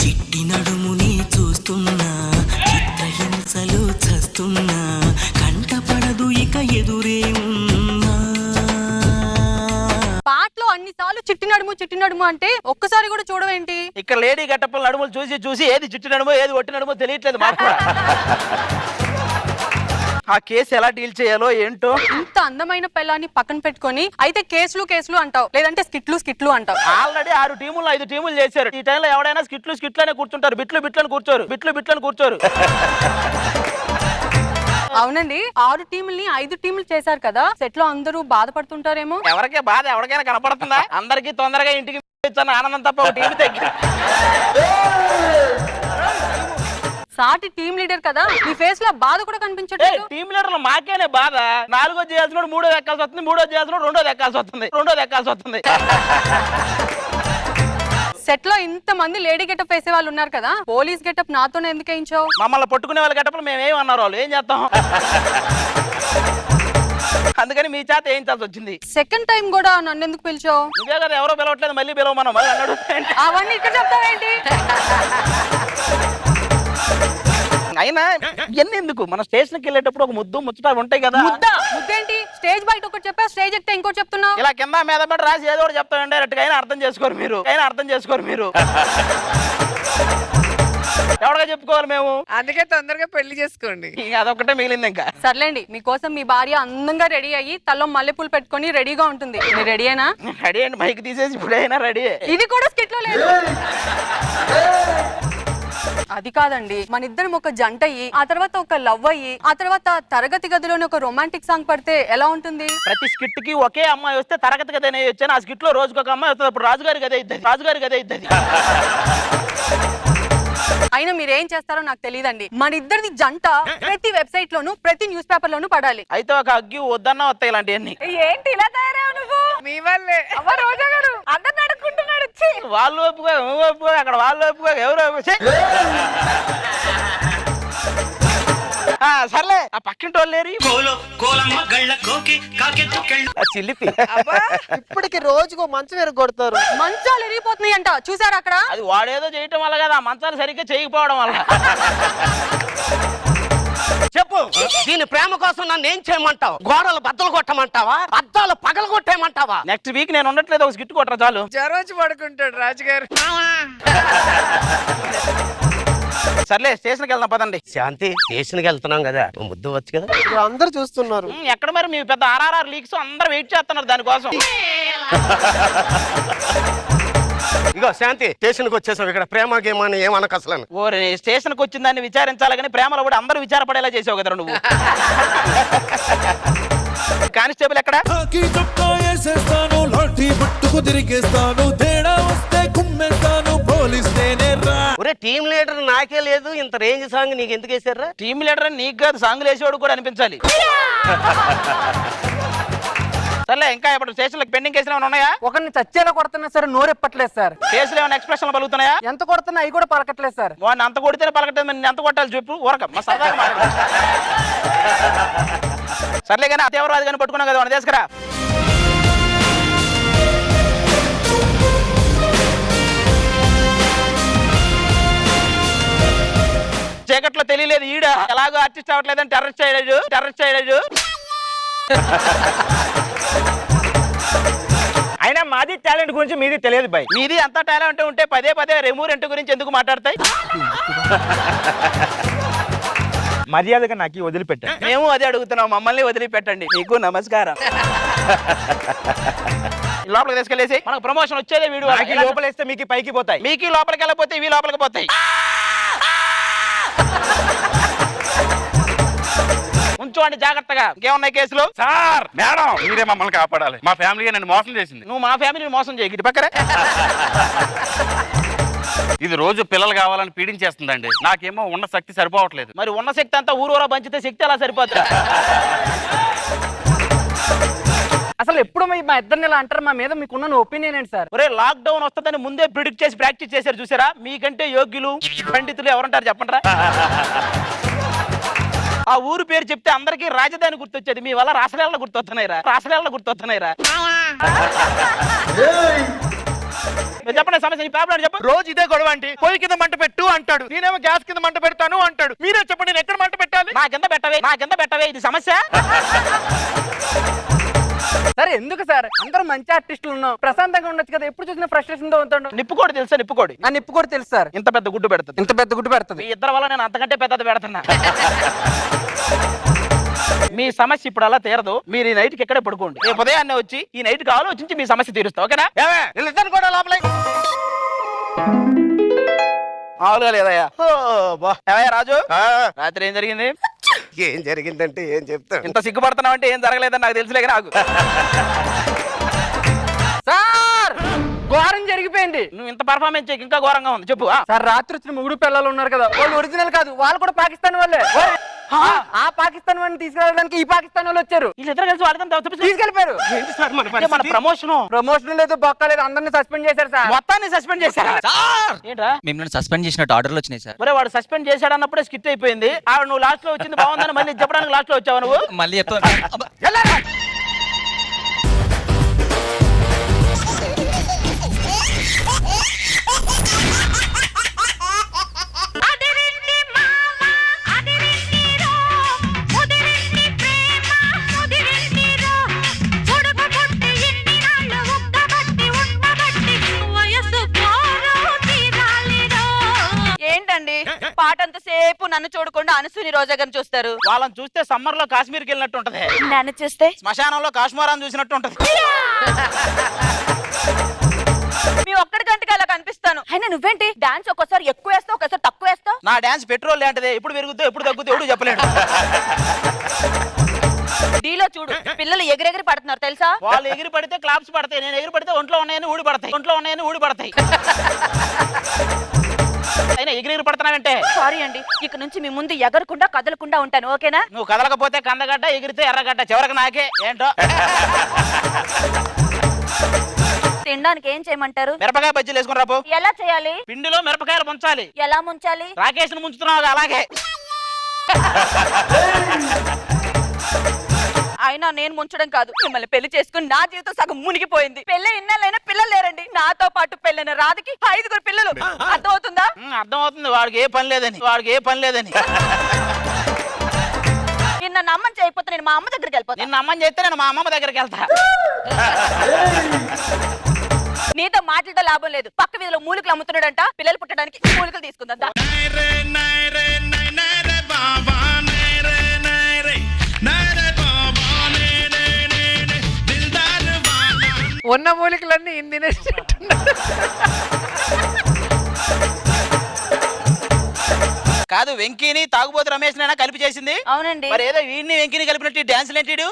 చిట్టి నడుముని చూస్తున్నా, చిత్రహింసలు చస్తున్నా, కంటపడదు ఇక ఎదురే ఉన్నా. పాటలో అన్నిసార్లు చిట్టి నడుము అంటే ఒక్కసారి కూడా చూడవేంటి? ఇక్కడ లేడీ గట్టప్పల నడుములు చూసి చూసి ఏది చుట్టి నడుమో ఏది ఒట్టి నడుమో తెలియట్లేదు మాకు కూడా. ఆ కేసు ఎలా డీల్ చేయాలో ఏంటో. ఇంత అందమైన పిల్లాన్ని పక్కన పెట్టుకొని అయితే కేసులు అంటావు, లేదంటే స్కిట్లు అంటావు. ఆల్రెడీ 6 టీములు 5 టీములు చేశారు. ఈ టైంలో ఎవడైనా స్కిట్లనే కూర్చుంటారు, బిట్లను కూర్చోరు. అవునండి, 6 టీముల్ని 5 టీములు చేశారు కదా, సెట్ లో అందరూ బాధపడుతుంటారేమో. ఎవరికే బాధ ఎవరికైనా కనపడుతుందా? అందరికి తొందరగా ఇంటికి ఆనందం తప్ప ఒక టీం తగ్గి సాటి టీమ్ లీడర్ కదా నీ ఫేస్ లో బాధ కూడా కనిపించట్లేదు. టీమ్ లీడర్లు మాకేనే బాధ. 4వ చేయాల్సిన 3వ ఎక్కాల్సి వస్తుంది, 3వ చేయాల్సిన 2వ ఎక్కాల్సి వస్తుంది. సెట్ లో ఇంత మంది లేడీ గెటప్ వేసే వాళ్ళు ఉన్నారు కదా, పోలీస్ గెటప్ నాతోనే ఎందుకు వేయించావు? మమ్మల్ని పట్టుకునే వాళ్ళ గెటప్లు మేమేమన్నారు, వాళ్ళు ఏం చేస్తాం. అందుకని మీ చేత వేయించాల్సి వచ్చింది. సెకండ్ టైం కూడా నన్ను ఎందుకు పిలిచావు? నువ్వే కదా ఎవరో పిలవట్లేదు, మళ్ళీ పిలవమన్నావు. మళ్ళీ అన్నాడు అవన్నీ ఇక్కడ చెప్తావేంటి? అయినా ఇవన్నీ ఎందుకు, మన స్టేషన్కి వెళ్ళేటప్పుడు ఒక ముద్దు ముచ్చట ఉంటాయి కదా. ముద్దేంటి? స్టేజ్ బయట ఒకటి చెప్పా, స్టేజ్ ఎక్కితే ఇంకోటి చెప్తున్నావు. ఇలా కింద మీద పడి రాసి ఏదో ఒకటి చెప్తాను డైరెక్ట్ గా. అయినా అర్థం చేసుకోరు మీరు. ఎవడగా చెప్పుకోవాలి మేము, అందుకే తొందరగా పెళ్లి చేసుకోండి. అదొకటే మిగిలింది ఇంకా. సర్లేండి, మీకోసం మీ భార్య అందంగా రెడీ అయ్యి తల్లో మల్లెపూలు పెట్టుకొని రెడీగా ఉంటుంది. మీరు రెడీయేనా? రెడీ అండి, మైక్ తీసేసి ఇప్పుడైనా రెడీ. ఇది కూడా స్కిట్ లో లేదు. అది కాదండి, మన ఇద్దరం ఒక జంట అయ్యి ఆ తర్వాత ఒక లవ్ అయ్యి ఆ తర్వాత తరగతి గదిలోని ఒక రొమాంటిక్ సాంగ్ పడితే ఎలా ఉంటుంది? ప్రతి స్కిట్ కి ఒకే అమ్మాయి వస్తే తరగతి గది అనేది వచ్చాను. ఆ స్కిట్ లో రోజుకి ఒక అమ్మాయి వస్తుంది. అప్పుడు రాజుగారి గదే ఇద్దది. అయినా మీరేం చేస్తారో నాకు తెలియదండి. మన ఇద్దరిది జంట ప్రతి వెబ్సైట్ లోను ప్రతి న్యూస్ పేపర్ లోను పడాలి. అయితే ఒక అగ్గి వద్దన్నా వస్తాయి ఇలాంటివన్నీ. ఏంటి ఇలా తయారయ్యావు నువ్వు? మీ వల్లే. అవ్వ రోజా గారు అందరిని అడుక్కుంటున్నాడు. వాళ్ళు ఒప్పుకో, నువ్వు ఒప్పుకో, అక్కడ వాళ్ళు ఒప్పుకో, ఎవరు సర్లే. ఆ పక్కింటి వాళ్ళు లేరు, చిల్లిపి ఇప్పటికి రోజుకో మంచం ఎరగొడతారు. మంచాలు ఎరిగిపోతున్నాయి అంట, చూసారు అక్కడ? అది వాడేదో చేయటం వల్ల కదా, మంచాలు సరిగ్గా చేయకపోవడం వల్ల. చెప్పు, దీని ప్రేమ కోసం నన్ను ఏం చేయమంటావు? గోడలు బద్దలు కొట్టమంటావా? అద్దాలు పగలు కొట్టేయమంటావా? నెక్స్ట్ వీక్ నేను ఉండట్లేదు, ఒక స్కిట్ కొట్టరా చాలు. జరోజు పడుకుంటాడు రాజుగారు. సర్లే స్టేషన్కి వెళ్దాం పదండి. శాంతి, స్టేషన్కి వెళ్తున్నాం కదా, ముద్దు వచ్చు కదా. అందరు చూస్తున్నారు. ఎక్కడ మరి మీ పెద్ద ఆర్ఆర్ఆర్ లీక్స్ అందరూ వెయిట్ చేస్తున్నారు దానికోసం. ఇగో శాంతి, స్టేషన్కి వచ్చేసాం. ఇక్కడ ప్రేమ గేమ్ అని ఏమనకు అసలు. ఓరే, స్టేషన్కి వచ్చిన దాన్ని విచారించాలి కానీ ప్రేమలో కూడా అందరూ విచారపడేలా చేసావు కదా నువ్వు. కానిస్టేబుల్ ఎక్కడ? ఒరే, టీమ్ లీడర్ నాకే లేదు, ఇంత రేంజ్ సాంగ్ నీకు ఎందుకు వేసారా? టీమ్ లీడర్ అని నీకు కాదు, సాంగ్లు వేసేవాడు కూడా అనిపించాలి. సర్లే, ఇంకా ఇప్పుడు స్టేషన్ లో పెండింగ్ కేసులు ఏమైనా ఉన్నాయా? ఒకరిని చచ్చేలా కొడుతున్నా సార్, నోరెప్పట్లేదు సార్. కేసులు ఏమైనా ఎక్స్ప్రెషన్ పలుకుతున్నాయా? ఎంత కొడుతున్నా అవి కూడా పలకట్లేదు సార్. వాడిని అంత కొడితేనే పలకట్లేదు, నేను ఎంత కొట్టాలి చెప్పు. ఊరక మా సరదాగా మాట్లాడు. సర్లే కానీ ఆ తీవ్రవాది కానీ పట్టుకున్నాం కదా, వాడిని తీసుకురా. చీకట్లో తెలియలేదు ఈడ ఎలాగో ఆర్టిస్ట్ అవ్వట్లేదని టెర్రరిస్ట్ అయ్యాడు. అయినా మాది టాలెంట్ గురించి మీది తెలియదు బాయ్. మీది అంత టాలెంట్ ఉంటే పదే రెమూరెంట్ గురించి ఎందుకు మాట్లాడతాయి? మర్యాదగా నాకు వదిలిపెట్టా. మేము అదే అడుగుతున్నాం, మమ్మల్ని వదిలిపెట్టండి. మీకు నమస్కారం. లోపలికి తీసుకెళ్ళేసి మనకు ప్రమోషన్ వచ్చేదే వీడియో. లోపలేస్తే మీకు పైకి పోతాయి, మీకు లోపలికి వెళ్ళిపోతే ఇవి లోపలికి పోతాయి. ఉంచోండి జాగ్రత్తగా. ఇంకేమున్నాయి కేసులు? సార్, మేడం, మీరే మమ్మల్ని కాపాడాలి. మా ఫ్యామిలీ నన్ను మోసం చేసింది. నువ్వు మా ఫ్యామిలీని మోసం చేయి. ఇటు పక్కనే ఇది రోజు పిల్లలు కావాలని పీడించేస్తుందండి. నాకేమో ఉన్న శక్తి సరిపోవట్లేదు. మరి ఉన్న శక్తి అంతా ఊరూరా పంచితే శక్తి ఎలా సరిపోతుంది? అసలు ఎప్పుడు మా ఇద్దరిని ఇలా అంటారు? మా మీద మీకున్న ఒపీనియన్ ఏంటి సార్? ఒరే, లాక్ డౌన్ వస్తుందని ముందే ప్రిడిక్ట్ చేసి ప్రాక్టీస్ చేశారు చూసారా? మీకంటే యోగ్యులు పండితులు ఎవరుంటారు చెప్పండి. ఆ ఊరు పేరు చెప్తే అందరికి రాజధాని గుర్తొచ్చేది, మీ వల్ల రాసలేళ్ళ గుర్తొస్తున్నాయిరా. చెప్పండి సమస్య, నీ ప్రాబ్లం చెప్పు. రోజు ఇదే గొడవ అండి. పొయ్యి కింద మంట పెట్టు అంటాడు, నేనేమో గ్యాస్ కింద మంట పెడతాను అంటాడు. మీరే చెప్పండి, నేను ఎక్కడ మంట పెట్టాలి? నా కింద పెట్టవే, ఇది సమస్య. సరే, ఎందుకు సార్? అందరూ మంచి ఆర్టిస్టులు ఉన్నాం, ప్రశాంతంగా ఉండొచ్చు కదా. ఎప్పుడు చూసినా ఫ్రస్ట్రేషన్ తో ఉంటాడు. నిప్పుకోడి తెలుసా? నిప్పుకోడి తెలుసు సార్. ఇంత పెద్ద గుడ్డు పెడుతుంది. మీ ఇద్దరు వల్ల నేను అంతకంటే పెద్దది పెడుతున్నా. మీ సమస్య ఇప్పుడు అలా తీరదు. మీరు ఈ నైట్కి ఎక్కడే పడుకోండి. రేపు ఉదయాన్నే వచ్చి ఈ నైట్కి ఆలోచించి మీ సమస్య తీరుస్తా. ఓకేనా? వీళ్ళిద్దరు కూడా లోపలే. మామూలుగా లేదయ్యా. ఏమయ్యా రాజు, రాత్రి ఏం జరిగింది? ఏం జరిగిందంటే ఏం చెప్తాను? ఇంత సిగ్గుపడుతున్నావు అంటే ఏం జరగలేదని నాకు తెలుసులే. నాకు సార్, ఘోరం జరిగిపోయింది. ఏంటి? నువ్వు ఇంత పర్ఫార్మెన్స్ చేయక ఇంకా ఘోరంగా ఉంది చెప్పు. సార్ రాత్రి వచ్చిన ముగ్గురు పిల్లలు ఉన్నారు కదా, వాళ్ళు ఒరిజినల్ కాదు, వాళ్ళు కూడా పాకిస్తాన్ వాళ్ళే. ఆ పాకిస్తాన్ వాళ్ళని తీసుకెళ్ళడానికి ఈ పాకిస్తాన్ వాళ్ళు వచ్చారు. వీళ్ళిద్దరు కలిసి వాళ్ళని తీసుకెళ్ళిపోయారు. మన ప్రమోషన్ లేదు, బొక్క లేదు, అందరిని సస్పెండ్ చేశారు సార్. మొత్తాన్ని సస్పెండ్ చేశారా? ఏంట్రా మిమ్మల్ని సస్పెండ్ చేసినట్టు ఆర్డర్లు వచ్చినాయి సార్. ఒరే వాడు సస్పెండ్ చేశాడు అన్నప్పుడే స్కిట్ అయిపోయింది. ఆవిడ నువ్వు లాస్ట్ లో వచ్చింది బాగుందని మళ్ళీ చెప్పడానికి లాస్ట్ లో వచ్చావు నువ్వు. మళ్ళీ ఏంటండి పాట అంతసేపు నన్ను చూడకుండా అనుసూని రోజా గారిని చూస్తారు? వాళ్ళని చూస్తే సమ్మర్ లో కాశ్మీర్కి వెళ్ళినట్టు ఉంటది, నన్ను చూస్తే శ్మశానంలో కాశ్మీరాన్ని చూసినట్టు ఉంటది. మీ ఒక్కడి గంటకి అలా కనిపిస్తాను. అయినా నువ్వేంటి డాన్స్ ఒక్కోసారి ఎక్కువ వేస్తావు, ఒకసారి తక్కువ వేస్తావు. నా డాన్స్ పెట్రోల్ లాంటిదే, ఎప్పుడు పెరుగుద్దో ఎప్పుడు తగ్గుద్దో ఎవడు చెప్పలేడు. డీలో చూడు పిల్లలు ఎగిరెగిరి పడుతున్నారు తెలుసా? వాళ్ళు ఎగిరి పడితే క్లాప్స్ పడతాయి, నేను ఎగిరి పడితే ఒంట్లో ఉన్నాయని ఊడి పడతాయి, ఒంట్లో ఉన్నాయని ఊడి పడతాయి. అయినా ఎగిరి పడుతున్నావంటే సారీ అండి, ఇక నుంచి మీ ముందు ఎగరకుండా కదలకుండా ఉంటాను, ఓకేనా? నువ్వు కదలకపోతే కందగడ్డ, ఎగిరితే ఎర్రగడ్డ, చివరికి నాకే ఏంటో. తినడానికి ఏం చేయమంటారు? మిరపకాయ బజ్జీలు వేసుకుని రాపో. ఎలా చేయాలి? పిండిలో మిరపకాయలు ముంచాలి. ఎలా ముంచాలి? రాకేష్ ను ముంచుతున్నావు అలాగే. అయినా నేను ముంచడం కాదు, మిమ్మల్ని పెళ్లి చేసుకుని నా జీవితం సగం మునిగిపోయింది. పెళ్లి ఇన్నాళ్ళైనా పిల్లలు లేరండి. నాతో పాటు పెళ్ళైన రాధకి 5 పిల్లలు. అర్థమవుతుందా? అర్థం అవుతుంది, వాడికి ఏ పని లేదని, వాడికి ఏ పని లేదని. నిన్న నమ్మని చేయకపోతే నేను మా అమ్మ దగ్గరికి వెళ్ళిపోతాను. నిన్న అమ్మని చేస్తే నేను మా అమ్మమ్మ దగ్గరికి వెళ్తా. నీతో మాటలతో లాభం లేదు. పక్క వీధిలో మూలికలు అమ్ముతున్నాడంట, పిల్లలు పుట్టడానికి మూలికలు తీసుకుందా. ఉన్న మూలికలన్నీ కాదు, వెంకీని తాగుబోతు రమేష్ నైనా కలిపి చేసింది. అవునండి. మరి ఏదో వీడిని వెంకీని కలిపినట్టు డాన్స్ ఏంటి?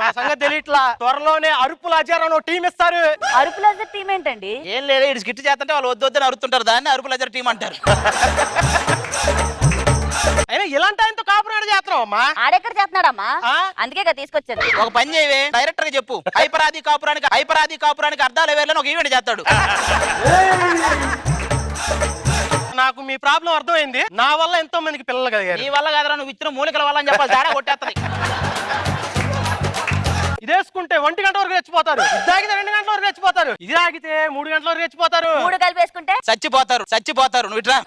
మా సంగతి తెలియట్లా. త్వరలోనే అరుపుల ఆచారం టీం ఇస్తారు. అరుపుల టీం ఏంటండి? ఏం లేదు, ఇటు స్కిట్ చేస్తుంటే వాళ్ళు వద్దని అరుతుంటారు, దాన్ని అరుపుల టీం అంటారు. అయినా ఇలాంటి ఆయనతో కాపురాడు చేస్తున్నావు అమ్మా. ఆడెక్కడ చేస్తున్నాడమ్మా? అందుకే కదా తీసుకొచ్చాను. ఒక పని చేయవే, డైరెక్టర్ గా చెప్పు, హైపరాది కాపురానికి అర్థాలు వేయాలని ఒక ఈవెంట్ చేస్తాడు. నాకు మీ ప్రాబ్లం అర్థమైంది. నా వల్ల ఎంతో మందికి పిల్లలు కలిగారు. నీ వల్ల కాదురా, నువ్వు ఇచ్చిన మూలికల వల్ల అని చెప్పాలి. తేడా కొట్టేస్తుంది. ఇదేసుకుంటే 1 గంట వరకు రెచ్చిపోతారు, ఇది తాగితే 2 గంటల వరకు రెచ్చిపోతారు, ఇది తాగితే 3 గంటల వరకు రెచ్చిపోతారు. 3 కలిపి వేసుకుంటే చచ్చిపోతారు. నువ్వు ఇట్లా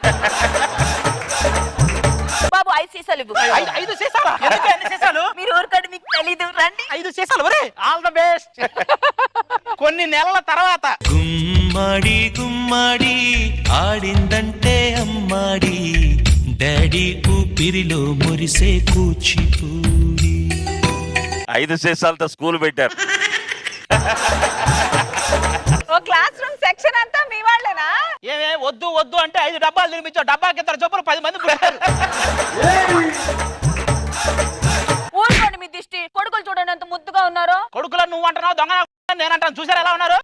బాబు 5 సీసాలు ఇవ్వు. 5 సీసాలా? ఎందుకు అన్ని సీసాలు? మీరు ఊరుకోండి, మీకు తెలీదు, రండి. 5 సీసాలు. ఒరే ఆల్ ద బెస్ట్. కొన్ని నెలల తర్వాత గుమ్మడి గుమ్మడి ఆడిందంటే అమ్మాడి, డాడీ ఊపిరిలో మురిసే కూచిపూడి. 5 సీసాలతో స్కూల్ పెట్టారు. ఓ క్లాస్ రూమ్ సెక్షన్ అంతా మీ వాళ్ళేనా? ఏమే వద్దు అంటే 5 డబ్బాలు తినిపించావు. డబ్బాకి 2 చొప్పులు 10 మంది పుట్టారు. ఊరుకోండి, మీ దిష్టి. కొడుకులు చూడండి ఎంత ముద్దుగా ఉన్నారో. కొడుకులో నువ్వు అంటున్నావు, దొంగ నేనంటాను. చూసారు ఎలా ఉన్నారు?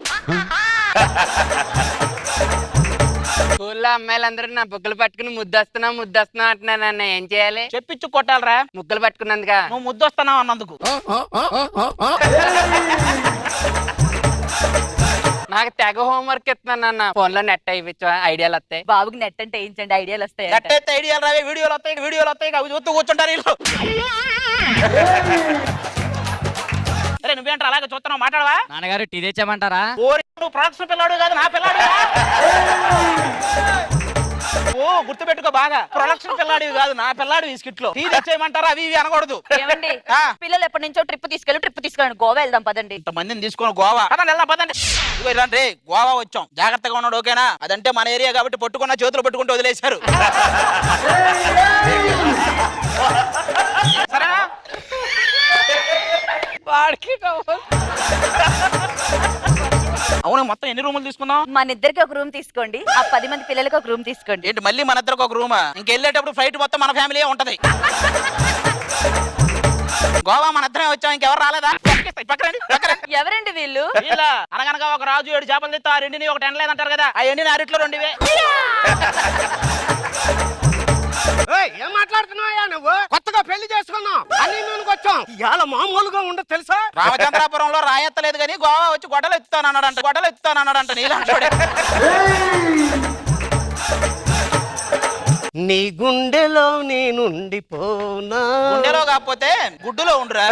స్కూల్లో అమ్మాయిలందరూ నా బుగ్గలు పట్టుకుని ముద్దొస్తున్నా అంటున్నానన్న, ఏం చేయాలి? చెప్పించు కొట్టాలరా. ముగ్గులు పట్టుకున్నందుగా. నువ్వు ముద్దొస్తున్నావు అన్నందుకు. నాకు తెగ హోంవర్క్ ఇస్తున్నాను. ఫోన్ లో నెట్ అయిపోయి ఐడియాలు వస్తాయి. బాబుకి నెట్ అంటే ఏంటండి, ఐడియాలు వస్తాయి. ఎట్టయితే ఐడియాలు రావే, వీడియోలు వస్తాయి. అవి చూస్తూ కూర్చుంటారు వీళ్ళు. అరే నువ్వేంటారు అలాగే చూస్తున్నావు, మాట్లాడవా? నాన్నగారు టీ తెచ్చామంటారా? నువ్వు ప్రొడక్షన్ పిల్లాడు కాదు, నా పిల్లాడు. ఓ గుర్తుపెట్టుకో బాగా, ప్రొడక్షన్ పిల్లాడివి కాదు, నా పిల్లాడు. ఈ స్కిట్ లో టీ తెచ్చేయమంటారా? అవి అనకూడదు. ఏమండి, పిల్లలు ఎప్పటి నుంచో ట్రిప్ తీసుకెళ్ళి గోవా వెళ్దాం పదండి. ఇంతమందిని తీసుకొని గోవా పదండి. ఇదిగో ఇలాంటి గోవా వచ్చాం, జాగ్రత్తగా ఉన్నాడు, ఓకేనా? అదంటే మన ఏరియా కాబట్టి పట్టుకున్న చేతులు పట్టుకుంటూ వదిలేశారు. సరేనా? అవును, మొత్తం ఎన్ని రూములు తీసుకుందాం? మన ఇద్దరికి ఒక రూమ్ తీసుకోండి, ఆ 10 మంది పిల్లలకి ఒక రూమ్ తీసుకోండి. ఏంటి మళ్ళీ మన ఇద్దరికి ఒక రూమా? ఇంకెళ్ళేటప్పుడు ఫ్లైట్ మొత్తం మన ఫ్యామిలీ ఉంటది. గోవా మన ఇద్దరే వచ్చాం, ఇంకెవరు రాలేదా? ఎవరండి వీళ్ళు? వీళ్ళ అనగనగా ఒక రాజు 7 చేపలు తెస్తే ఆ రెండిని ఒకటి ఎండలేదంటారు కదా, ఆ ఎండిని అరిట్లో 2 ఏం మాట్లాడుతున్నావా నువ్వు? కొత్తగా పెళ్లి చేసుకున్నావు అని నూనెకి వచ్చాం. ఇవాళ మామూలుగా ఉండదు తెలుసా? రామచంద్రాపురంలో రాయెత్తలేదు కానీ గోవా వచ్చి గొడవలు ఎత్తుతానన్నాడంట నీలాంటి. నీ గుండెలో నేనుండిపోనా? గుండెలో కాకపోతే గుడ్డులో ఉండురా.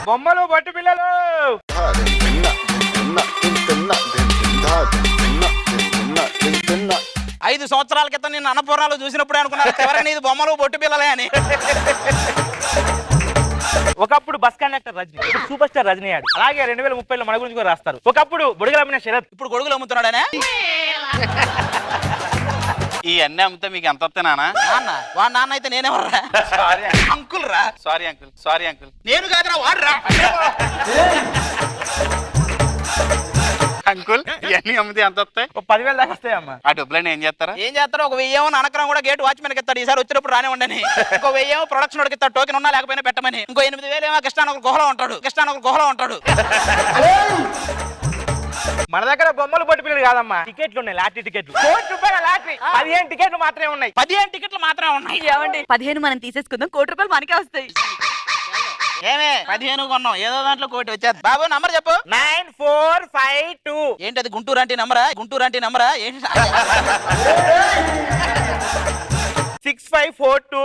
బొమ్మలు బట్టి పిల్లలు 5 సంవత్సరాల క్రితం నేను అన్నపూర్ణాలు చూసినప్పుడు అనుకున్నాను ఎవరైనా నీది బొమ్మలు బొట్టు పిల్లలే అని. ఒకప్పుడు బస్ కండక్టర్ రజనీ, ఇప్పుడు సూపర్ స్టార్ రజనీ అయ్యాడు. అలాగే 2030లో మన గురించి కూడా రాస్తారు. ఒకప్పుడు బుడగలు అమ్మిన శరత్, ఇప్పుడు గొడుగులు అమ్ముతున్నాడనే. ఈ అన్ని అమ్మితే మీకు ఎంత వస్తాయి నాన్న? నాన్న వాడు నాన్న అయితే నేనేమరా? సారీ అంకుల్ రా. Sorry uncle. నేను కాదురా వాడు రా. అంకుల్ ఇవన్నీ అమ్మితే ఎంత వస్తాయి? 10,000 దాకా వస్తాయమ్మా. ఆ డబ్బులన్నీ ఏం చేస్తారా? ఏం చేస్తారో 1,000 అనకరం కూడా గేట్ వాచ్మెన్ కి ఇస్తాడు. ఈసారి వచ్చినప్పుడు రానే ఉండని. ఇంకో 1,000 ప్రొడక్షన్ వాడికి ఇస్తాడు, టోకెన్ ఉన్నా లేకపోయినా పెట్టమని. ఇంకో 8,000 ఏమో కృష్ణానగర్ గుహలో ఉంటాడు. మన దగ్గర బొమ్మలు బొట్టు పిల్లలు కాదమ్మా, టికెట్లు ఉన్నాయి, లాటరీ టికెట్లు. ₹1,00,000 లాటరీ, 15 టికెట్లు మాత్రమే ఉన్నాయి. 15 టికెట్లు మాత్రమే ఉన్నాయి. ఏమండి 15 మనం తీసేసుకుందాం, ₹1,00,000 మనకే వస్తాయి. ఏమే 15 కొన్నాం, ఏదో దాంట్లో 1,00,000 వచ్చేది. బాబు నంబర్ చెప్పు. 9452. ఏంటి అది గుంటూరు అంటే నంబరా ఏంటి? 6542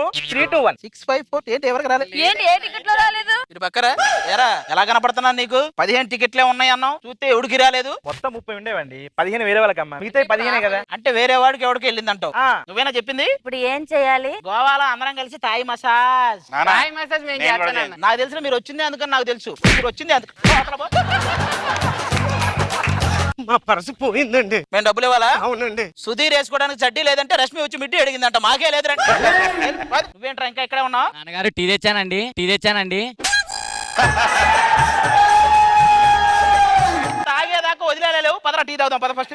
654 ఏంటి ఎవరికి రాలేదు? ఏంటి ఏ టికెట్ లో రాలేదు? ఇటు పక్కరా ఎరా ఎలా కనపడుతున్నాను నీకు? 15 టికెట్లే ఉన్నాయి అన్నావు, చూస్తే ఎవడికి రాలేదు. మొత్తం 30 ఉండేవండి, 15 వేరే వాళ్ళకమ్మా, మిగతా 15 కదా. అంటే వేరే వాడికి ఎవడికి వెళ్ళిందంటావు? నువ్వేనా చెప్పింది? ఇప్పుడు ఏం చేయాలి? గోవాలో అందరం కలిసి థాయ్ మసాజ్. హాయ్ మెసేజ్ మేము చేస్తాను. నాకు తెలిసిన మీరు వచ్చింది అందుకని నాకు తెలుసు. మీరు వచ్చింది అందుకు. మా పర్సు పోయిందండి. మేము డబ్బులు ఇవ్వాలా? అవునండి. సుధీర్ వేసుకోవడానికి చడ్డీ లేదంటే రష్మి వచ్చి మిడ్డీ అడిగిందంట, మాకే లేదురంటే. నువ్వేంట్రా ఇంకా ఇక్కడే ఉన్నావు? నాన్నగారు టీ తెచ్చానండి. తాగేదాకా వదిలేలేవు. పదరా టీ తాగుదాం, పద ఫస్ట్.